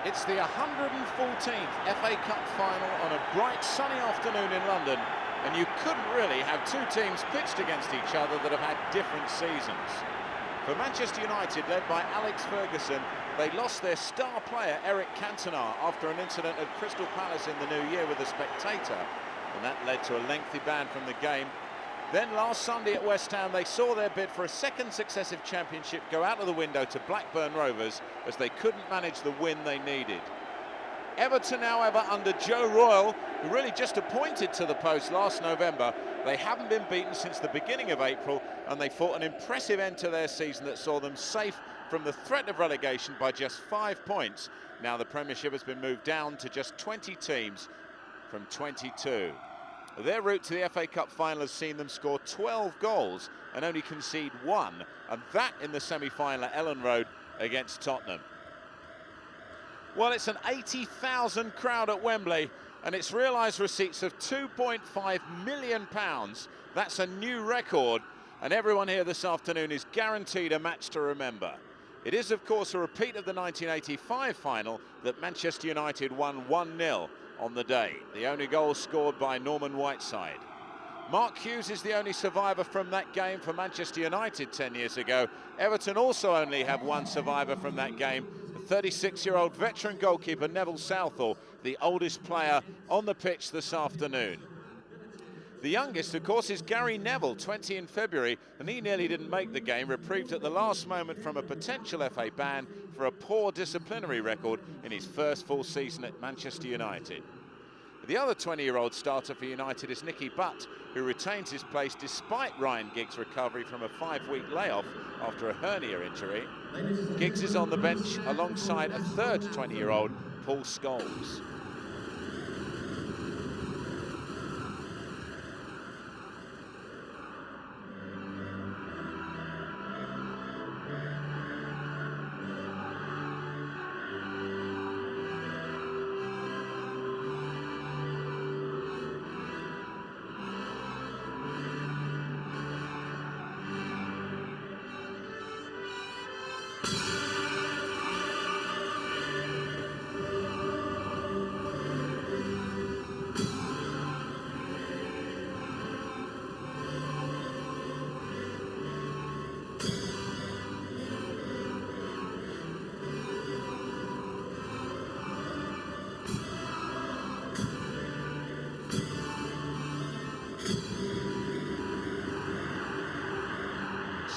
It's the 114th FA Cup final on a bright sunny afternoon in London, and you couldn't really have two teams pitched against each other that have had different seasons. For Manchester United, led by Alex Ferguson, they lost their star player Eric Cantona after an incident at Crystal Palace in the new year with a spectator, and that led to a lengthy ban from the game. Then last Sunday at West Ham, they saw their bid for a second successive championship go out of the window to Blackburn Rovers as they couldn't manage the win they needed. Everton, however, under Joe Royle, who really just appointed to the post last November, they haven't been beaten since the beginning of April, and they fought an impressive end to their season that saw them safe from the threat of relegation by just 5 points. Now the Premiership has been moved down to just 20 teams from 22. Their route to the FA Cup final has seen them score 12 goals and only concede 1, and that in the semi-final at Ellen Road against Tottenham. Well, it's an 80,000 crowd at Wembley, and it's realised receipts of £2.5 million. That's a new record, and everyone here this afternoon is guaranteed a match to remember. It is, of course, a repeat of the 1985 final that Manchester United won 1-0 on the day, the only goal scored by Norman Whiteside. Mark Hughes is the only survivor from that game for Manchester United 10 years ago. Everton also only have one survivor from that game, the 36-year-old veteran goalkeeper Neville Southall, the oldest player on the pitch this afternoon. The youngest, of course, is Gary Neville, 20 in February, and he nearly didn't make the game, reprieved at the last moment from a potential FA ban for a poor disciplinary record in his first full season at Manchester United. The other 20-year-old starter for United is Nicky Butt, who retains his place despite Ryan Giggs' recovery from a 5-week layoff after a hernia injury. Giggs is on the bench alongside a third 20-year-old, Paul Scholes.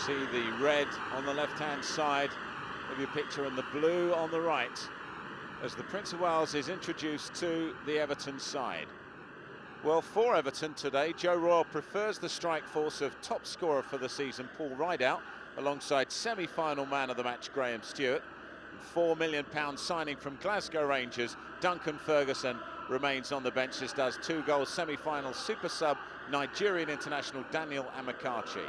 See the red on the left-hand side of your picture and the blue on the right as the Prince of Wales is introduced to the Everton side. Well, for Everton today, Joe Royle prefers the strike force of top scorer for the season, Paul Rideout, alongside semi-final man of the match, Graham Stewart. And £4 million signing from Glasgow Rangers, Duncan Ferguson, remains on the bench, as does 2-goal semi-final super sub Nigerian international Daniel Amokachi.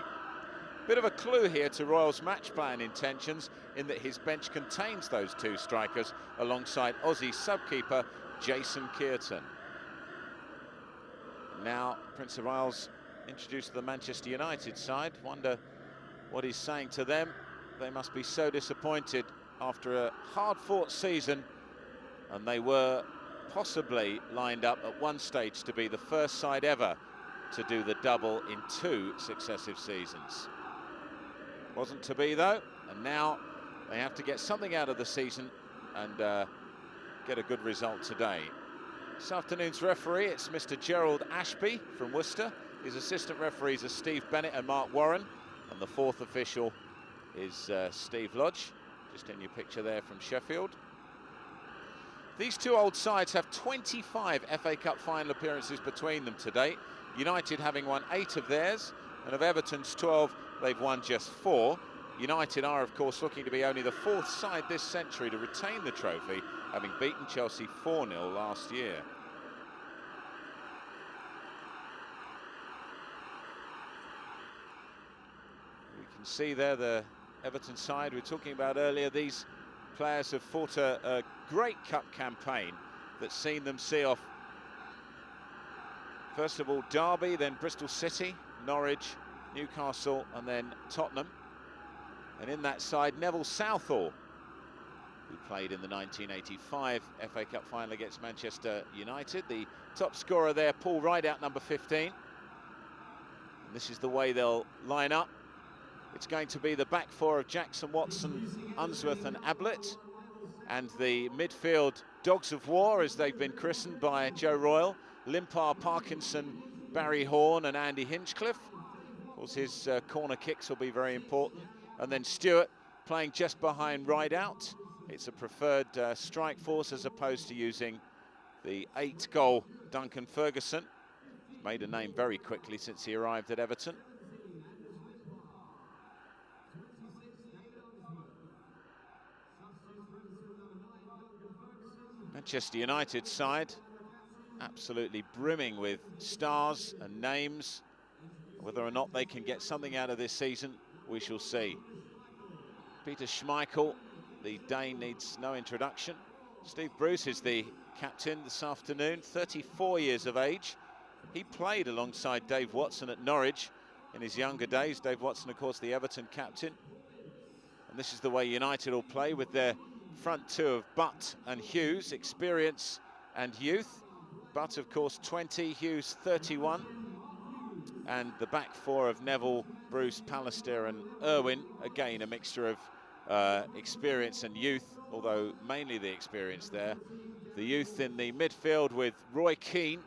Bit of a clue here to Royle's match plan intentions in that his bench contains those two strikers alongside Aussie subkeeper Jason Kearton. Now Prince of Wales introduced to the Manchester United side. Wonder what he's saying to them. They must be so disappointed after a hard-fought season, and they were possibly lined up at one stage to be the first side ever to do the double in 2 successive seasons. Wasn't to be though, and now they have to get something out of the season and get a good result today. This afternoon's referee, it's Mr. Gerald Ashby from Worcester. His assistant referees are Steve Bennett and Mark Warren, and the fourth official is Steve Lodge, just in your picture there from Sheffield. These two old sides have 25 FA Cup final appearances between them to date, United having won 8 of theirs, and of Everton's 12, they've won just 4. United are, of course, looking to be only the 4th side this century to retain the trophy, having beaten Chelsea 4-0 last year. We can see there the Everton side we were talking about earlier. These players have fought a great cup campaign that's seen them see off, first of all, Derby, then Bristol City, Norwich, Newcastle, and then Tottenham. And in that side, Neville Southall who played in the 1985 FA Cup final against Manchester United. The top scorer there, Paul Rideout, number 15. And this is the way they'll line up. It's going to be the back four of Jackson, Watson, Unsworth and Ablett. And the midfield Dogs of War, as they've been christened by Joe Royle. Limpar, Parkinson, Barry Horn and Andy Hinchcliffe. Of course, his corner kicks will be very important. And then Stewart playing just behind Rideout. It's a preferred strike force as opposed to using the 8-goal Duncan Ferguson. Made a name very quickly since he arrived at Everton. Manchester United side absolutely brimming with stars and names. Whether or not they can get something out of this season, we shall see. Peter Schmeichel, the Dane, needs no introduction. Steve Bruce is the captain this afternoon, 34 years of age. He played alongside Dave Watson at Norwich in his younger days. Dave Watson, of course, the Everton captain. And this is the way United will play with their front two of Butt and Hughes, experience and youth. Butt, of course, 20, Hughes 31. And the back four of Neville, Bruce, Pallister and Irwin, again a mixture of experience and youth, although mainly the experience there. The youth in the midfield with Roy Keane,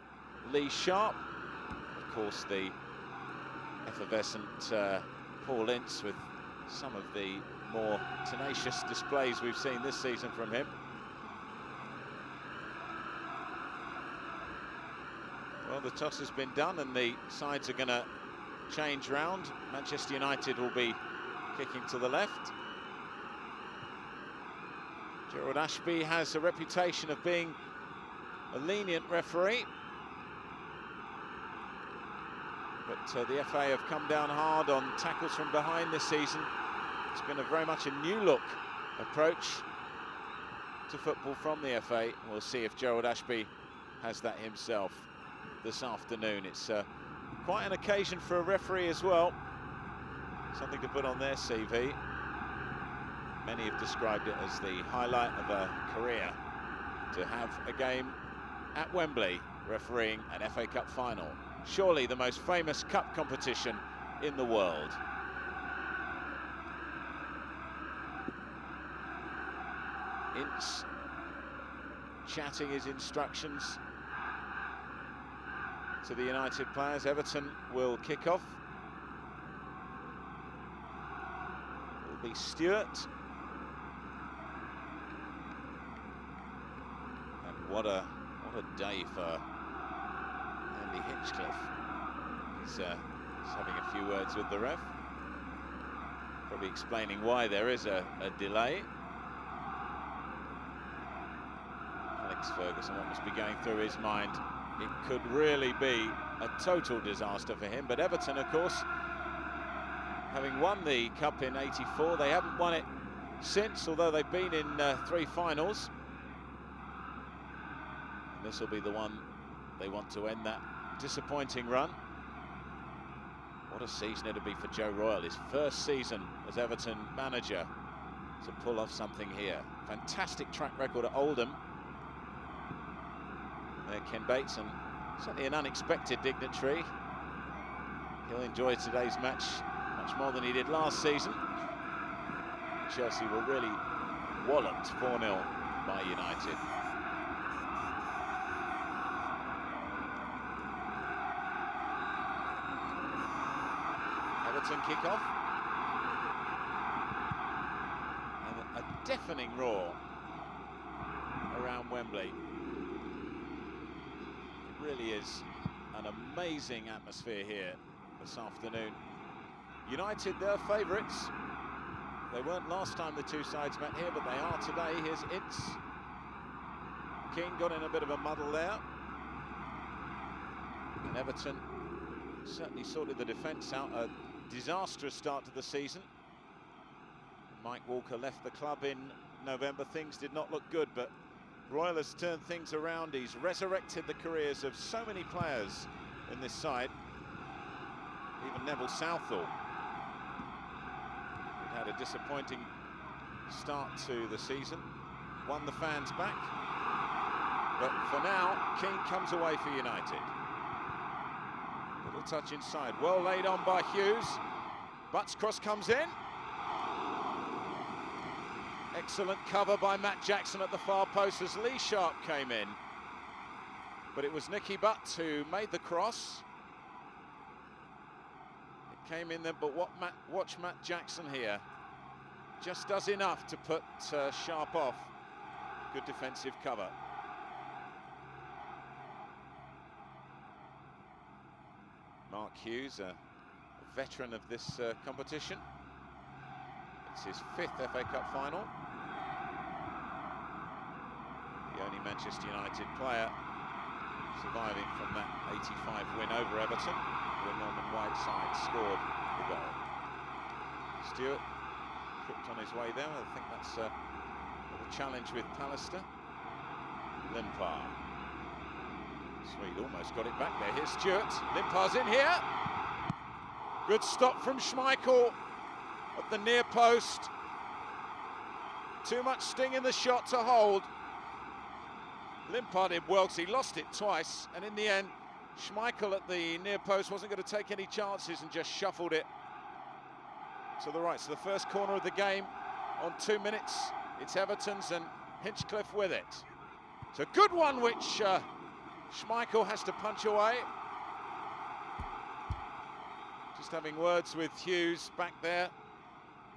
Lee Sharp, of course the effervescent Paul Ince, with some of the more tenacious displays we've seen this season from him. Well, the toss has been done and the sides are going to change round. Manchester United will be kicking to the left. Gerald Ashby has a reputation of being a lenient referee, but the FA have come down hard on tackles from behind this season. It's been a very much a new look approach to football from the FA. We'll see if Gerald Ashby has that himself this afternoon. It's quite an occasion for a referee as well. Something to put on their CV. Many have described it as the highlight of a career, to have a game at Wembley refereeing an FA Cup final. Surely the most famous cup competition in the world. Ince chatting his instructions to the United players. Everton will kick off. It'll be Stewart. And what a day for Andy Hinchcliffe. He's having a few words with the ref, probably explaining why there is a delay. Alex Ferguson, what must be going through his mind? It could really be a total disaster for him. But Everton, of course, having won the Cup in '84, they haven't won it since, although they've been in 3 finals. And this will be the one they want to end that disappointing run. What a season it'll be for Joe Royle, his first season as Everton manager, to pull off something here. Fantastic track record at Oldham. Ken Bates, and certainly an unexpected dignitary. He'll enjoy today's match much more than he did last season. Chelsea were really walloped 4-0 by United. Everton kick off. And a deafening roar around Wembley. Really is an amazing atmosphere here this afternoon. United, their favourites. They weren't last time the two sides met here, but they are today. Here's Ince. King got in a bit of a muddle there. And Everton certainly sorted the defence out. A disastrous start to the season. Mike Walker left the club in November. Things did not look good, but Royle has turned things around. He's resurrected the careers of so many players in this side. Even Neville Southall. He'd had a disappointing start to the season. won the fans back. But for now, Keane comes away for United. Little touch inside, well laid on by Hughes. Butts cross comes in. Excellent cover by Matt Jackson at the far post as Lee Sharp came in. But it was Nicky Butt who made the cross. It came in there, but watch Matt Jackson here. Just does enough to put Sharp off. Good defensive cover. Mark Hughes, a veteran of this competition. It's his 5th FA Cup final. The only Manchester United player surviving from that 85 win over Everton, where Norman Whiteside scored the goal. Stewart tripped on his way there. I think that's a challenge with Pallister. Limpar. Swede almost got it back there. Here's Stewart. Limpar's in here. Good stop from Schmeichel at the near post. Too much sting in the shot to hold. Limpar did well because he lost it twice, and in the end, Schmeichel at the near post wasn't going to take any chances and just shuffled it to the right. So the first corner of the game on 2 minutes. It's Everton's and Hinchcliffe with it. It's a good one which Schmeichel has to punch away. Just having words with Hughes back there.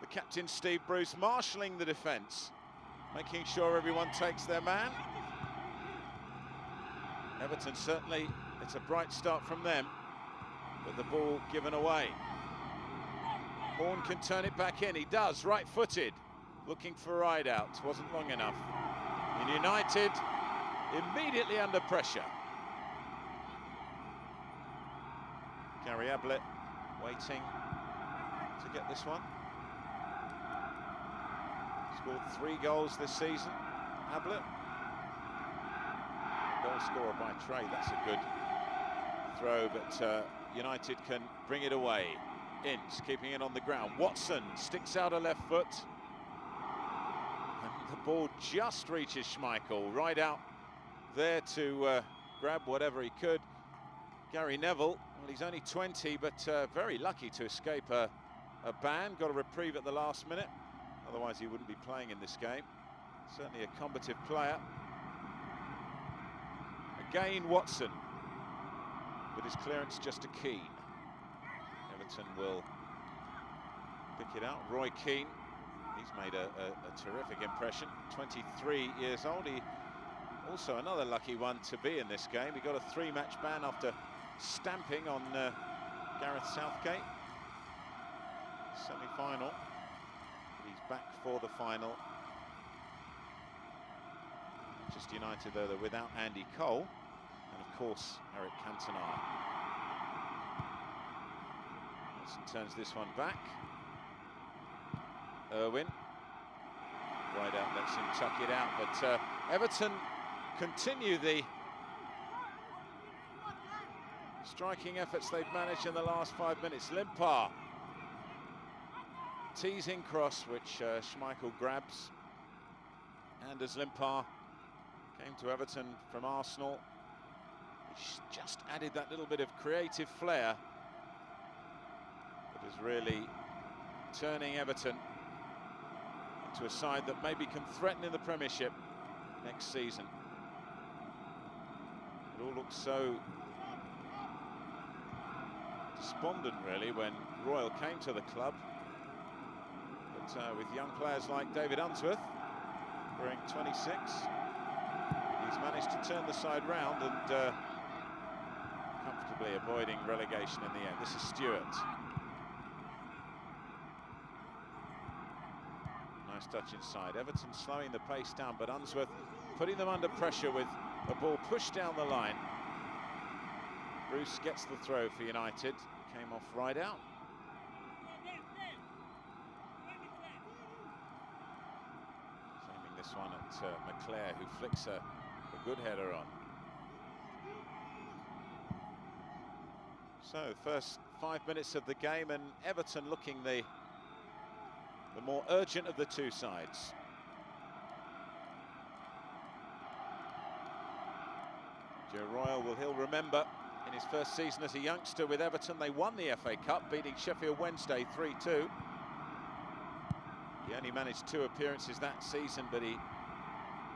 The captain, Steve Bruce, marshalling the defence, making sure everyone takes their man. Everton certainly, it's a bright start from them, but the ball given away. Horn can turn it back in, he does, right-footed, looking for ride out, wasn't long enough. And United immediately under pressure. Gary Ablett waiting to get this one. Scored 3 goals this season, Ablett. Goal scorer by trade, that's a good throw, but United can bring it away. Ince keeping it on the ground. Watson sticks out a left foot. And the ball just reaches Schmeichel, right out there to grab whatever he could. Gary Neville, well, he's only 20, but very lucky to escape a ban. Got a reprieve at the last minute. Otherwise, he wouldn't be playing in this game. Certainly a combative player. Again, Watson, with his clearance just to Keane. Everton will pick it out. Roy Keane, he's made a terrific impression. 23 years old. He also another lucky one to be in this game. He got a 3-match ban after stamping on Gareth Southgate. Semi-final. He's back for the final. Manchester United, though, they're without Andy Cole. And, of course, Eric Cantona. Watson turns this one back. Irwin. Right out, lets him tuck it out. But Everton continue the striking efforts they've managed in the last 5 minutes. Limpar. Teasing cross, which Schmeichel grabs. And as Limpar came to Everton from Arsenal, he's just added that little bit of creative flair that is really turning Everton into a side that maybe can threaten in the Premiership next season. It all looks so despondent, really, when Royal came to the club. But with young players like David Unsworth, wearing 26, he's managed to turn the side round and comfortably avoiding relegation in the end. This is Stewart. Nice touch inside. Everton slowing the pace down, but Unsworth putting them under pressure with a ball pushed down the line. Bruce gets the throw for United. Came off right out. Aiming this one at McClare, who flicks a good header on. So, first 5 minutes of the game, and Everton looking the more urgent of the two sides. Joe Royle, he'll remember in his first season as a youngster with Everton, they won the FA Cup, beating Sheffield Wednesday 3-2. He only managed 2 appearances that season, but he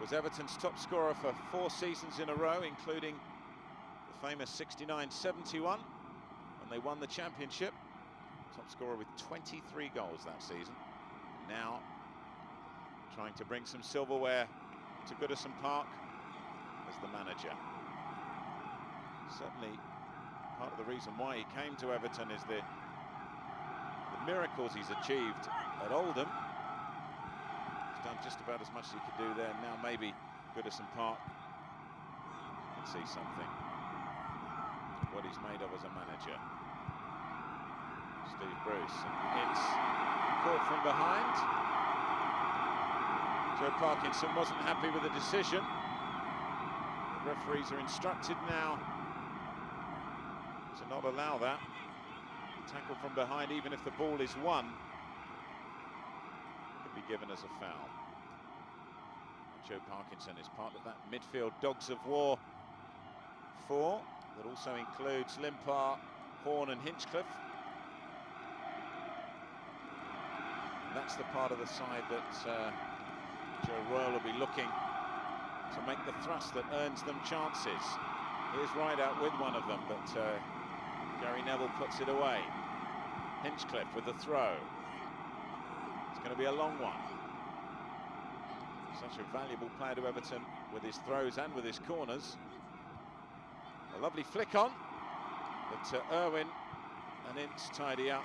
was Everton's top scorer for 4 seasons in a row, including the famous 69-71 when they won the championship. Top scorer with 23 goals that season. Now trying to bring some silverware to Goodison Park as the manager. Certainly part of the reason why he came to Everton is the miracles he's achieved at Oldham. He's done just about as much as he could do there. Now maybe Goodison Park can see something, what he's made of as a manager. Steve Bruce, and it's caught from behind. Joe Parkinson wasn't happy with the decision. The referees are instructed now to not allow that. Tackle from behind, even if the ball is won, could be given as a foul. And Joe Parkinson is part of that midfield Dogs of War 4 that also includes Limpar, Horn and Hinchcliffe. And that's the part of the side that Joe Royle will be looking to make the thrust that earns them chances. Here's Rideout with one of them, but Gary Neville puts it away. Hinchcliffe with the throw. It's going to be a long one. Such a valuable player to Everton with his throws and with his corners. A lovely flick on, but Irwin and Ince tidy up.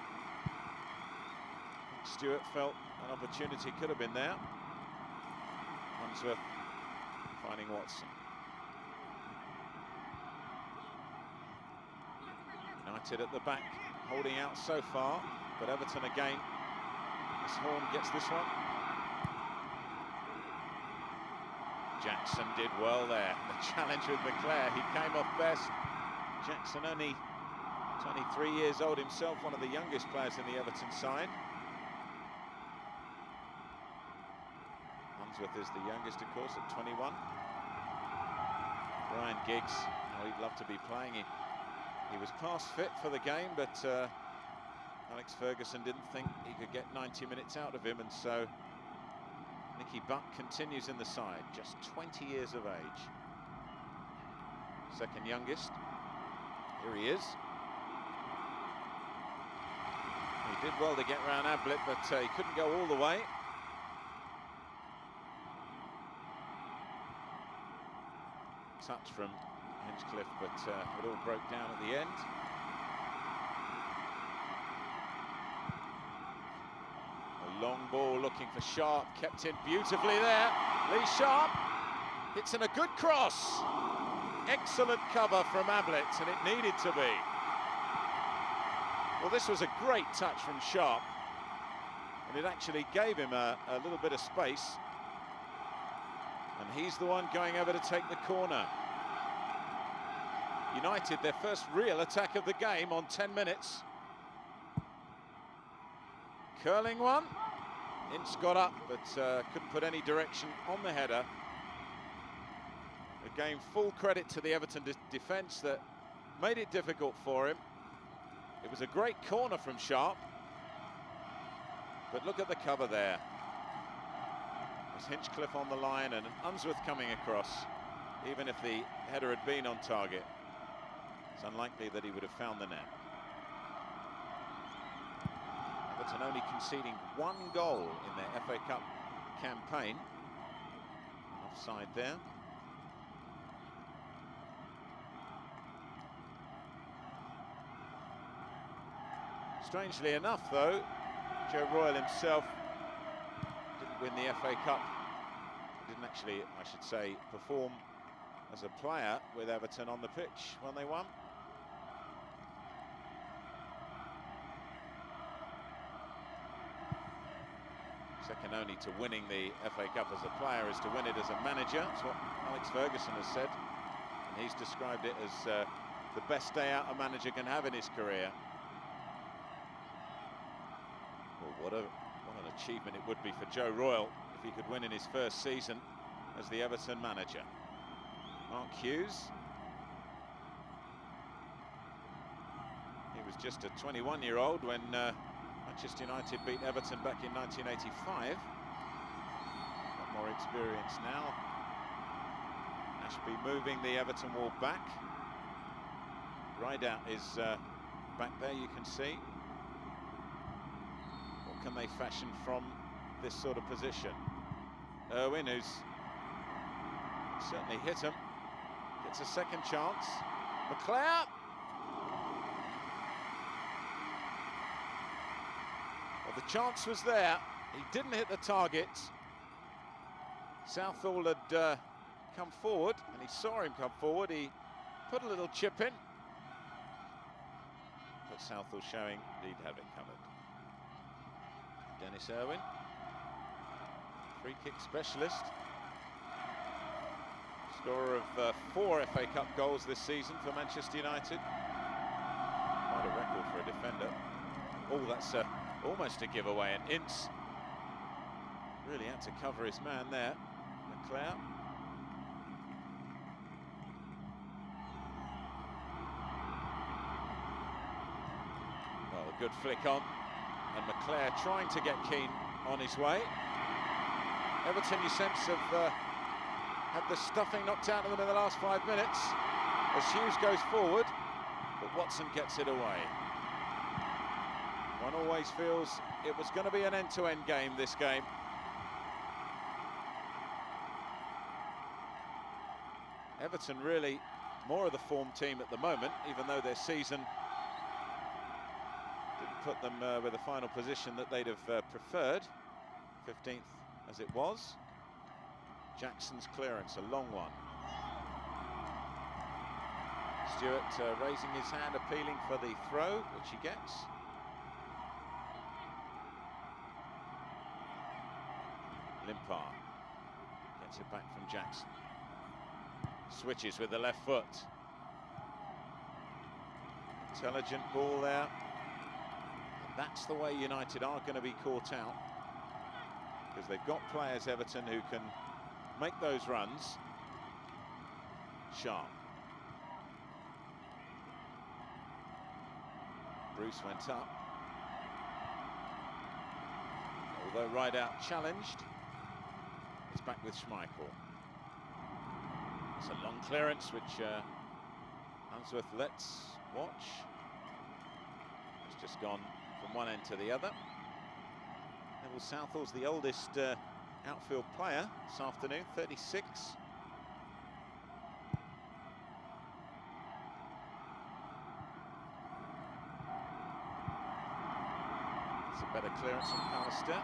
Stewart felt an opportunity could have been there. Unsworth finding Watson. United at the back, holding out so far, but Everton again. As Horn gets this one. Jackson did well there. The challenge with McClare, he came off best. Jackson only 23 years old himself, one of the youngest players in the Everton side. Unsworth is the youngest, of course, at 21. Ryan Giggs, oh, he'd love to be playing. He was past fit for the game, but Alex Ferguson didn't think he could get 90 minutes out of him, and so Nicky Butt continues in the side, just 20 years of age. Second youngest. Here he is. He did well to get round Ablett, but he couldn't go all the way. Touch from Hinchcliffe, but it all broke down at the end. A long ball looking for Sharp, kept in beautifully there. Lee Sharp hits in a good cross. Excellent cover from Ablett, and it needed to be. Well, this was a great touch from Sharp, and it actually gave him a little bit of space. And he's the one going over to take the corner. United, their first real attack of the game on 10 minutes. Curling one. Ince got up, but couldn't put any direction on the header. Again, full credit to the Everton defence that made it difficult for him. It was a great corner from Sharp. But look at the cover there. There's Hinchcliffe on the line and Unsworth coming across. Even if the header had been on target, it's unlikely that he would have found the net. Everton only conceding 1 goal in their FA Cup campaign. Offside there. Strangely enough, though, Joe Royle himself didn't win the FA Cup. He didn't actually, I should say, perform as a player with Everton on the pitch when they won. Second only to winning the FA Cup as a player is to win it as a manager. That's what Alex Ferguson has said. And he's described it as the best day out a manager can have in his career. Well, what an achievement it would be for Joe Royle if he could win in his first season as the Everton manager. Mark Hughes was just a 21-year-old when Manchester United beat Everton back in 1985. Got more experience now. Ashby moving the Everton wall back. Rideout is back there, you can see. What can they fashion from this sort of position? Irwin, who's certainly hit him, gets a second chance. McClare. Well, the chance was there. He didn't hit the target. Southall had come forward, and he saw him come forward. He put a little chip in, but Southall showing he'd have it covered. Dennis Irwin, free kick specialist, scorer of 4 FA Cup goals this season for Manchester United. Quite a record for a defender. Oh, that's almost a giveaway, and Ince really had to cover his man there. McClare. Well, a good flick on, and McClare trying to get Keane on his way. Everton, you sense, have had the stuffing knocked out of them in the last 5 minutes as Hughes goes forward, but Watson gets it away. One always feels it was going to be an end-to-end game, this game. Everton really more of the form team at the moment, even though their season didn't put them with a final position that they'd have preferred. 15th as it was. Jackson's clearance, a long one. Stewart raising his hand, appealing for the throw, which he gets. Limpar gets it back from Jackson. Switches with the left foot. Intelligent ball there. And that's the way United are going to be caught out, because they've got players, Everton, who can make those runs. Sharp. Bruce went up. Although Rideout challenged, it's back with Schmeichel. It's a long clearance, which Unsworth lets watch. It's just gone from one end to the other. Neville Southall's the oldest outfield player this afternoon, 36. It's a better clearance from Pallister.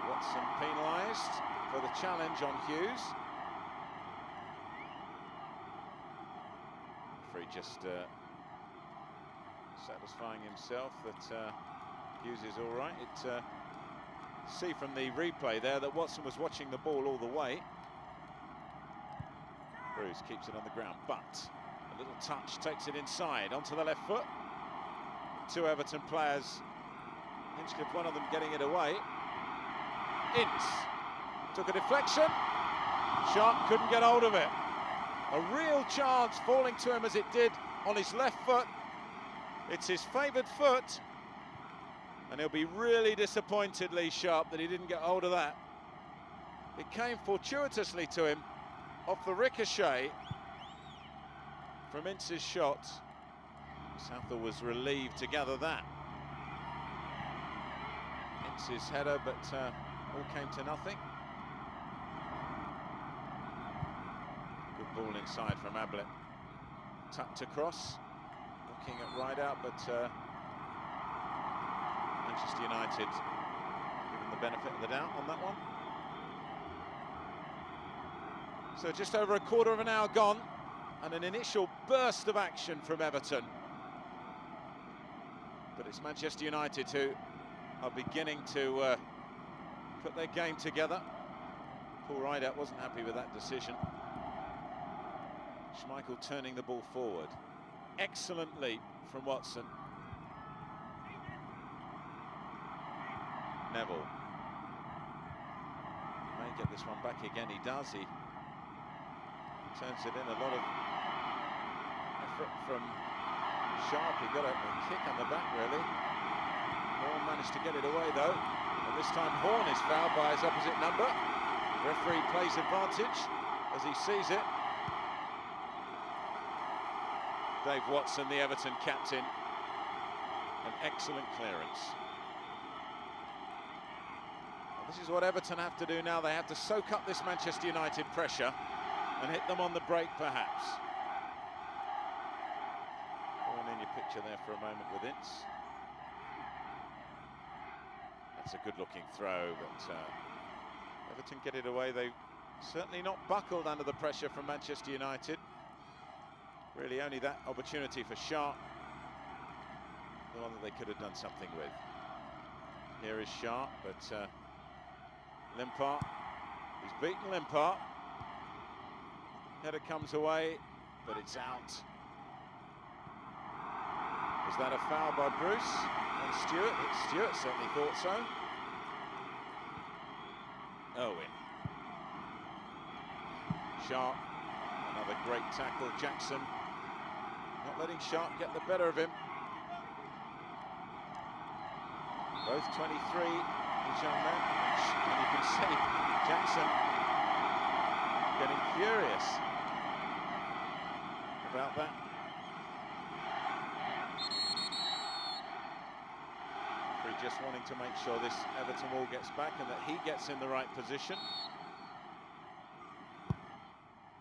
Watson penalised for the challenge on Hughes. Referee just satisfying himself that Hughes is all right. See from the replay there that Watson was watching the ball all the way. Bruce keeps it on the ground, but a little touch takes it inside onto the left foot. 2 Everton players, Hinchcliffe, one of them getting it away. Ince took a deflection. Sharp couldn't get hold of it. A real chance falling to him as it did on his left foot. It's his favoured foot, and he'll be really disappointed, Lee Sharp, that he didn't get hold of that. It came fortuitously to him off the ricochet from Ince's shot. Southall was relieved to gather that. Ince's header, but all came to nothing. Good ball inside from Ablett. Tucked across, looking at Rideout, but Manchester United given the benefit of the doubt on that one. So just over a quarter of an hour gone, and an initial burst of action from Everton. But it's Manchester United who are beginning to put their game together. Paul Rideout wasn't happy with that decision. Schmeichel turning the ball forward. Excellent leap from Watson. Neville may get this one back again. He does. He turns it in. A lot of effort from Sharp, he got a kick on the back, really. Horn managed to get it away, though. And this time Horn is fouled by his opposite number. Referee plays advantage as he sees it. Dave Watson, the Everton captain. An excellent clearance. Well, this is what Everton have to do now. They have to soak up this Manchester United pressure and hit them on the break, perhaps. Going in your picture there for a moment with Ince. That's a good-looking throw, but Everton get it away. They've certainly not buckled under the pressure from Manchester United. Really only that opportunity for Sharp, the one that they could have done something with. Here is Sharp, but Limpar, he's beaten Limpar. Header comes away, but it's out. Was that a foul by Bruce on Stewart? Stewart certainly thought so. Owen. Sharp, another great tackle. Jackson not letting Sharp get the better of him. Both 23, these young men, and you can see Jackson getting furious about that. Referee just wanting to make sure this Everton wall gets back and that he gets in the right position.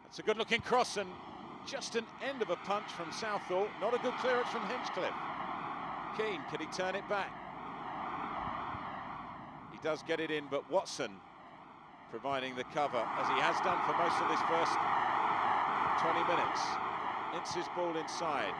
It's a good-looking cross and just an end of a punch from Southall. Not a good clearance from Hinchcliffe. Keane, can he turn it back? He does get it in, but Watson providing the cover, as he has done for most of this first 20 minutes. Ince's ball inside.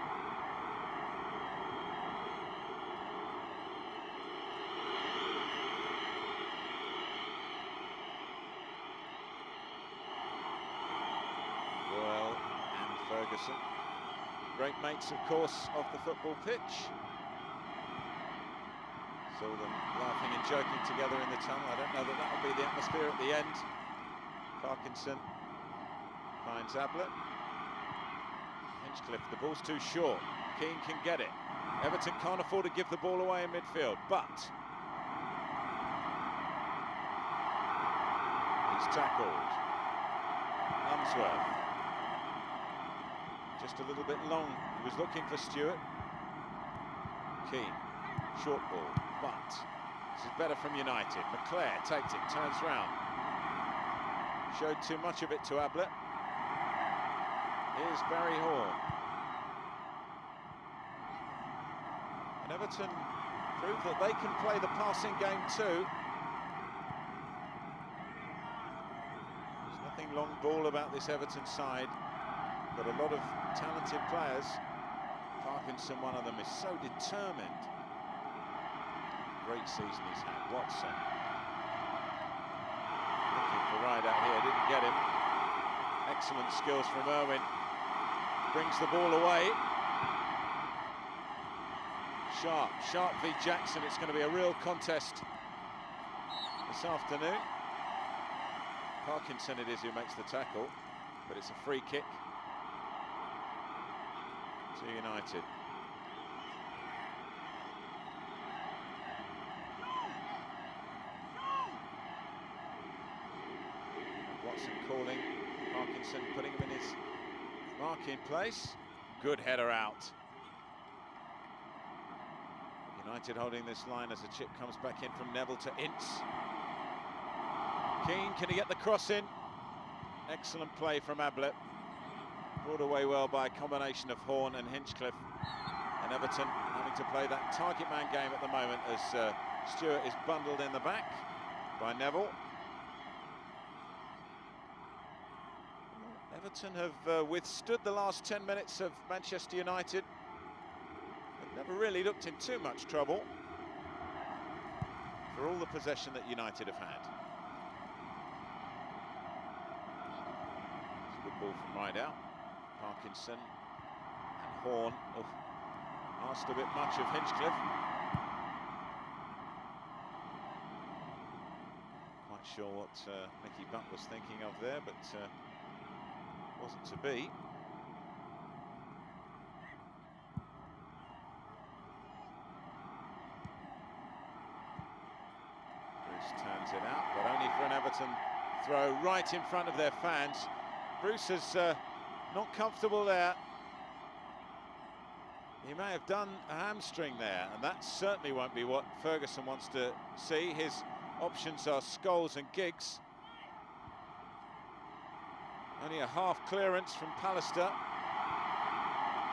Royal and Ferguson. Great mates, of course, off the football pitch. Saw them laughing and joking together in the tunnel. I don't know that that'll be the atmosphere at the end. Parkinson finds Ablett. Hinchcliffe, the ball's too short. Keane can get it. Everton can't afford to give the ball away in midfield, but he's tackled. Unsworth. Just a little bit long. He was looking for Stewart. Keane, short ball. But this is better from United. McClare takes it, turns round. Showed too much of it to Ablett. Here's Barry Hall. And Everton prove that they can play the passing game too. There's nothing long ball about this Everton side. Got a lot of talented players. Parkinson, one of them, is so determined. Great season he's had. Watson looking for Ride out here, didn't get him. Excellent skills from Irwin. Brings the ball away. Sharp v Jackson. It's going to be a real contest this afternoon. Parkinson it is who makes the tackle, but it's a free kick to United. Watson calling, Parkinson putting him in his marking place. Good header out. United holding this line as the chip comes back in from Neville to Ince. Keane, can he get the cross in? Excellent play from Ablett. Brought away well by a combination of Horn and Hinchcliffe. And Everton having to play that target man game at the moment as Stewart is bundled in the back by Neville. Everton have withstood the last 10 minutes of Manchester United. They've never really looked in too much trouble for all the possession that United have had. It's a good ball from Rideout. Parkinson and Horn have asked a bit much of Hinchcliffe. Quite sure what Mickey Butt was thinking of there, but wasn't to be. Bruce turns it out, but only for an Everton throw right in front of their fans. Bruce is not comfortable there. He may have done a hamstring there, and that certainly won't be what Ferguson wants to see. His options are Scholes and Giggs. Only a half clearance from Pallister.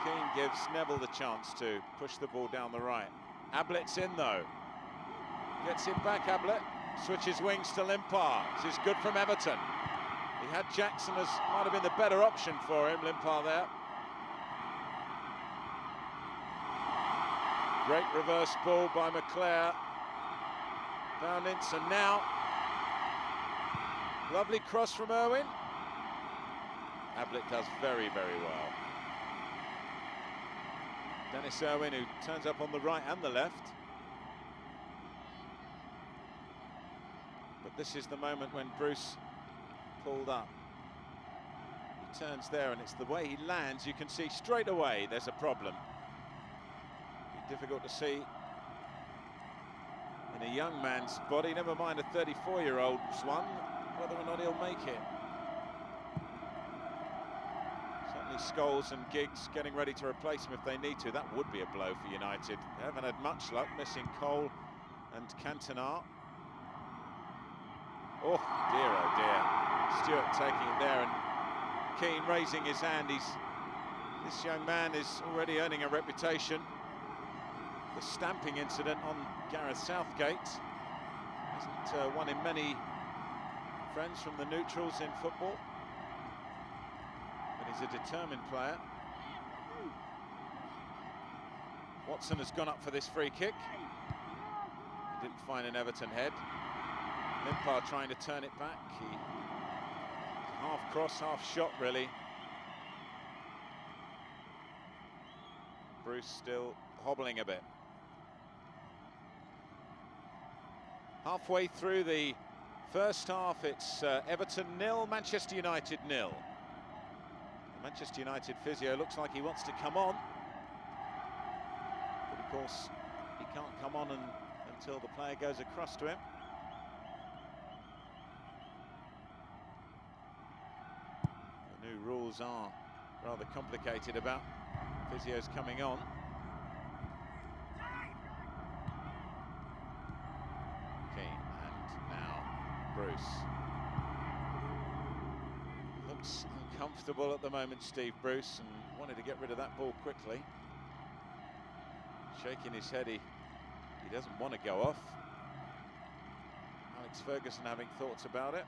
Keane gives Neville the chance to push the ball down the right. Ablett's in though. Gets it back, Ablett. Switches wings to Limpar. This is good from Everton. He had Jackson as might have been the better option for him, Limpar there. Great reverse ball by McClare. Found Ince, and now lovely cross from Irwin. Ablett does very, very well. Dennis Irwin, who turns up on the right and the left. But this is the moment when Bruce pulled up. He turns there, and it's the way he lands. You can see straight away there's a problem. Difficult to see in a young man's body, never mind a 34-year-old's one, whether or not he'll make it. Certainly Scholes and Giggs getting ready to replace him if they need to. That would be a blow for United. They haven't had much luck, missing Cole and Cantona. Oh dear, Stewart taking it there, and Keane raising his hand. This young man is already earning a reputation. The stamping incident on Gareth Southgate hasn't won him many friends from the neutrals in football, but he's a determined player. Watson has gone up for this free kick. He didn't find an Everton head. Limpar trying to turn it back. He half cross, half shot really. Bruce still hobbling a bit. Halfway through the first half, it's Everton 0, Manchester United 0. The Manchester United physio looks like he wants to come on, but of course he can't come on until the player goes across to him. The new rules are rather complicated about physios coming on. Bruce looks uncomfortable at the moment, Steve Bruce, and wanted to get rid of that ball quickly. Shaking his head, he doesn't want to go off. Alex Ferguson having thoughts about it.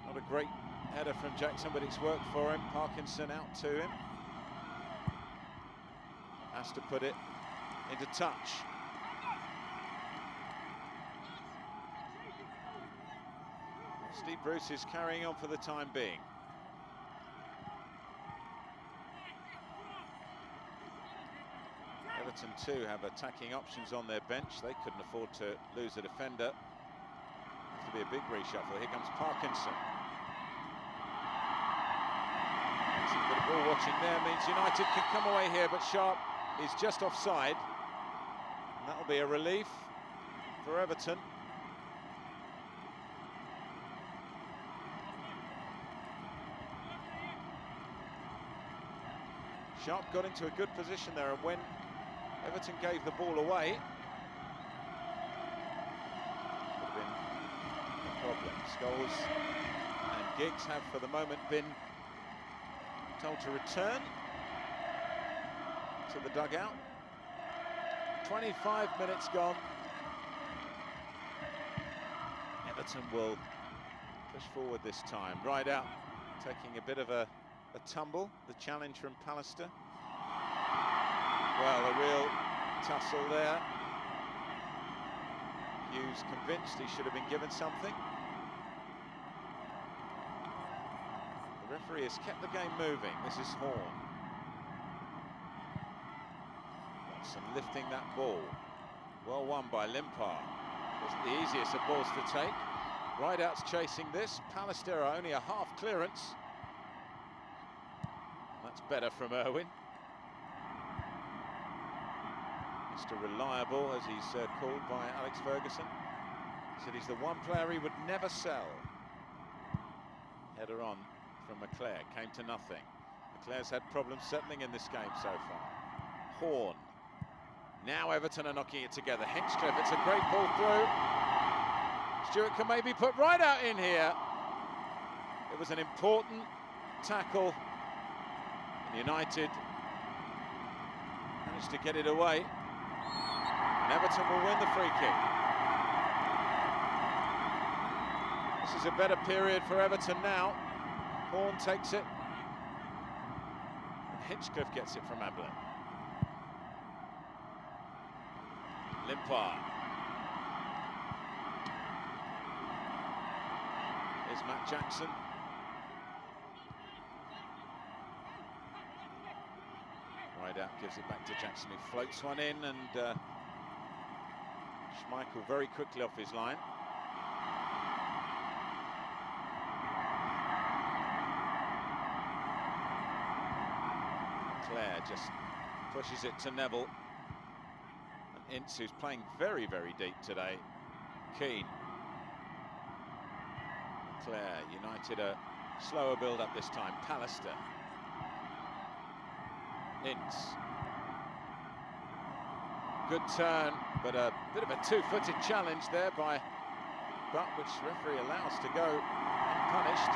Not a great header from Jackson, but it's worked for him. Parkinson out to him. Has to put it into touch. Steve Bruce is carrying on for the time being. Everton too have attacking options on their bench. They couldn't afford to lose a defender. Has to be a big reshuffle. Here comes Parkinson. Some good ball watching there means United can come away here, but Sharp is just offside. And that'll be a relief for Everton. Sharp got into a good position there, and when Everton gave the ball away, would have been a problem. Scholes and Giggs have for the moment been told to return to the dugout. 25 minutes gone. Everton will push forward this time. Right out, taking a bit of a tumble, the challenge from Pallister. Well, a real tussle there. Hughes convinced he should have been given something. The referee has kept the game moving. This is Horn. Watson lifting that ball. Well won by Limpar. Wasn't the easiest of balls to take. Rideout's chasing this. Pallister only a half clearance. That's better from Irwin. Mr. Reliable, as he's called by Alex Ferguson. Said he's the one player he would never sell. Header on from McClare, came to nothing. McClare's had problems settling in this game so far. Horn. Now Everton are knocking it together. Hinchcliffe, it's a great ball through. Stewart can maybe put Rideout in here. It was an important tackle. And United managed to get it away. And Everton will win the free kick. This is a better period for Everton now. Horn takes it. And Hinchcliffe gets it from Ablin. Limpar. Here's Matt Jackson. Rideout gives it back to Jackson, who floats one in, and Schmeichel very quickly off his line. Clare just pushes it to Neville. And Ince, who's playing very, very deep today. Keane. Clare, United a slower build-up this time. Pallister. Ince. Good turn, but a bit of a two-footed challenge there by Butt, which referee allows to go unpunished.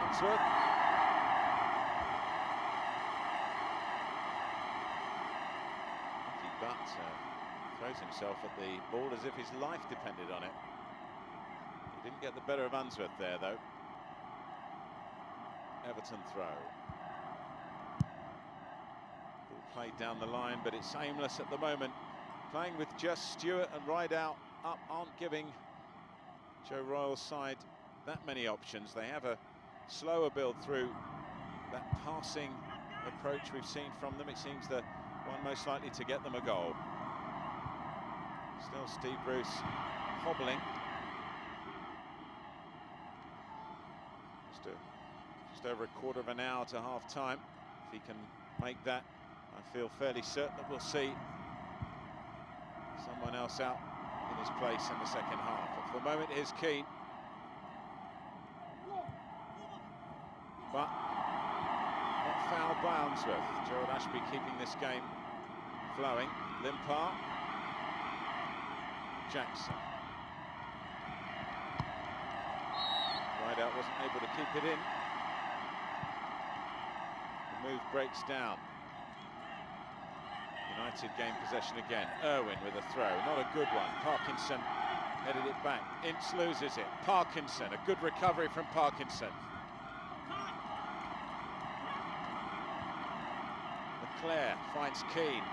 Unsworth. Butt throws himself at the ball as if his life depended on it. He didn't get the better of Unsworth there, though. Everton throw. Ball played down the line, but it's aimless at the moment. Playing with just Stewart and Rideout up aren't giving Joe Royal's side that many options. They have a slower build through. That passing approach we've seen from them, it seems the one most likely to get them a goal. Still Steve Bruce hobbling. Just over a quarter of an hour to half time. If he can make that, I feel fairly certain that we'll see someone else out in his place in the second half. But for the moment, here's Keane. But not fouled by Unsworth. Gerald Ashby keeping this game flowing. Limpar. Jackson. Rideout wasn't able to keep it in. The move breaks down. United gain possession again. Irwin with a throw, not a good one. Parkinson headed it back. Ince loses it. Parkinson, a good recovery from Parkinson. McClare finds Keane.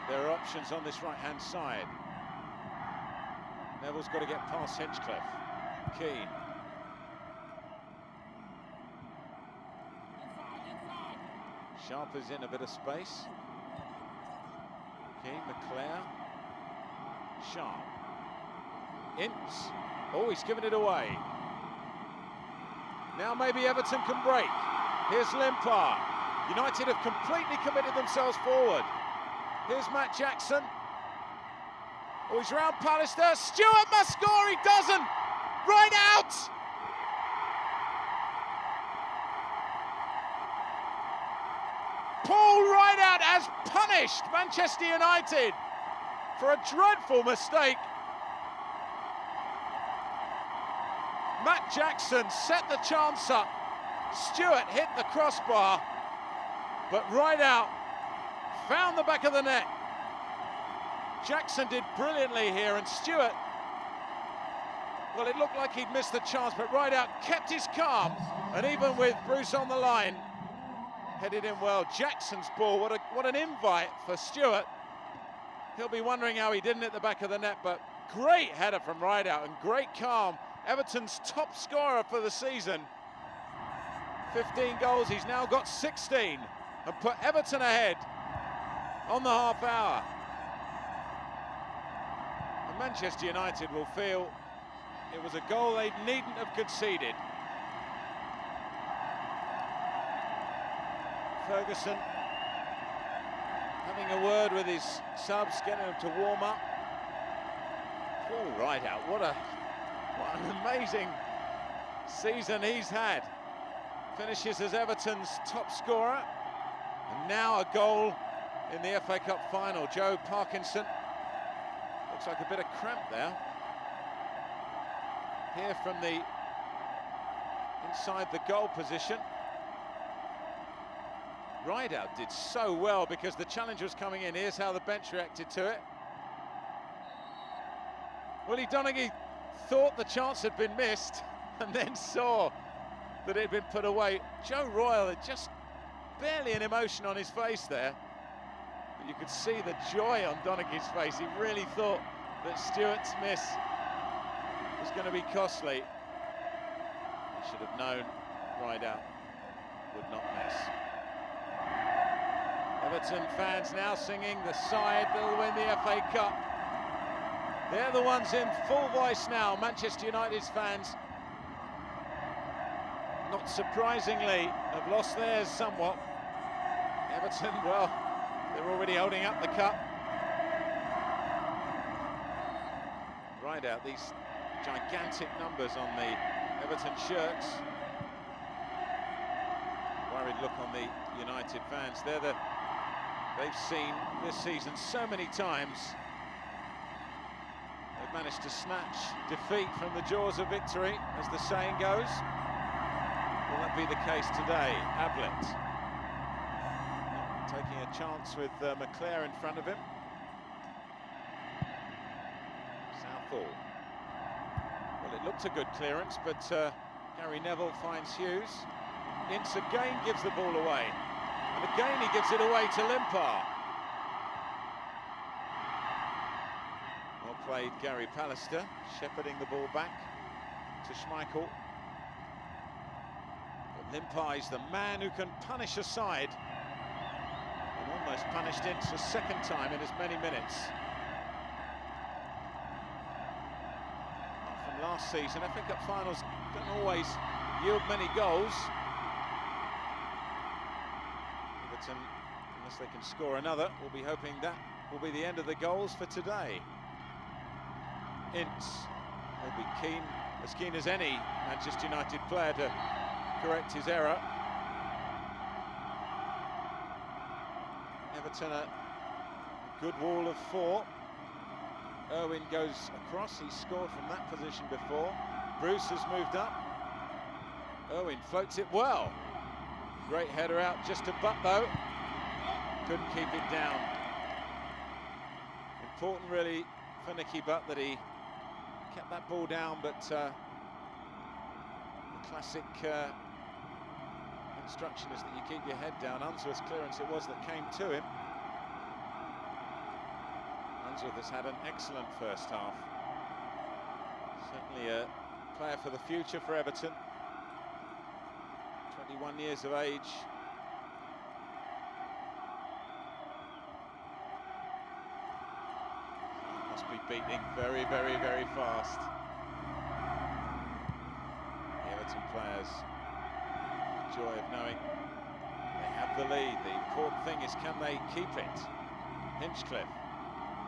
There are options on this right-hand side. Neville's got to get past Hinchcliffe. Keane. Sharp is in a bit of space. Keane, McClare. Sharp. Ince. Oh, he's given it away. Now maybe Everton can break. Here's Limpar. United have completely committed themselves forward. Here's Matt Jackson. Oh, he's round Pallister. Stewart must score, he doesn't! Rideout! Paul Rideout has punished Manchester United for a dreadful mistake. Matt Jackson set the chance up. Stewart hit the crossbar, but Rideout found the back of the net. Jackson did brilliantly here, and Stewart, well, it looked like he'd missed the chance, but Rideout kept his calm, and even with Bruce on the line, headed in well. Jackson's ball, what an invite for Stewart. He'll be wondering how he didn't hit the back of the net, but great header from Rideout and great calm. Everton's top scorer for the season. 15 goals, he's now got 16 and put Everton ahead on the half hour. And Manchester United will feel it was a goal they needn't have conceded. Ferguson having a word with his subs, getting them to warm up. Paul Rideout, what an amazing season he's had. Finishes as Everton's top scorer, and now a goal in the FA Cup final. Joe Parkinson, looks like a bit of cramp there. Here from the inside the goal position. Rideout did so well because the challenge was coming in. Here's how the bench reacted to it. Willie Donaghy thought the chance had been missed and then saw that it had been put away. Joe Royle had just barely an emotion on his face there, but you could see the joy on Donaghy's face. He really thought that Stewart's miss was going to be costly. He should have known Rideout would not miss. Everton fans now singing the side that'll win the FA Cup. They're the ones in full voice now, Manchester United's fans. Not surprisingly, have lost theirs somewhat. Everton, well, they're already holding up the cup. Rideout, these gigantic numbers on the Everton shirts. Worried look on the United fans. They've seen this season so many times. They've managed to snatch defeat from the jaws of victory, as the saying goes. Will that be the case today? Ablett taking a chance with McClare in front of him. Southall. Well, it looked a good clearance, but Gary Neville finds Hughes. Ince again gives the ball away. And again he gives it away to Limpar. Well played, Gary Pallister, shepherding the ball back to Schmeichel. But Limpar is the man who can punish a side. And almost punished Ince a second time in as many minutes. From last season, FA Cup finals don't always yield many goals. Unless they can score another, we'll be hoping that will be the end of the goals for today. Ince will be as keen as any Manchester United player to correct his error. Everton a good wall of four. Irwin goes across, he scored from that position before. Bruce has moved up. Irwin floats it well. Great header out just to butt though. Couldn't keep it down. Important really for Nicky Butt that he kept that ball down, but the classic instruction is that you keep your head down. Unsworth's clearance it was that came to him. Unsworth has had an excellent first half. Certainly a player for the future for Everton. 21 years of age. Must be beating very, very, very fast. The Everton players, the joy of knowing they have the lead. The important thing is, can they keep it? Hinchcliffe.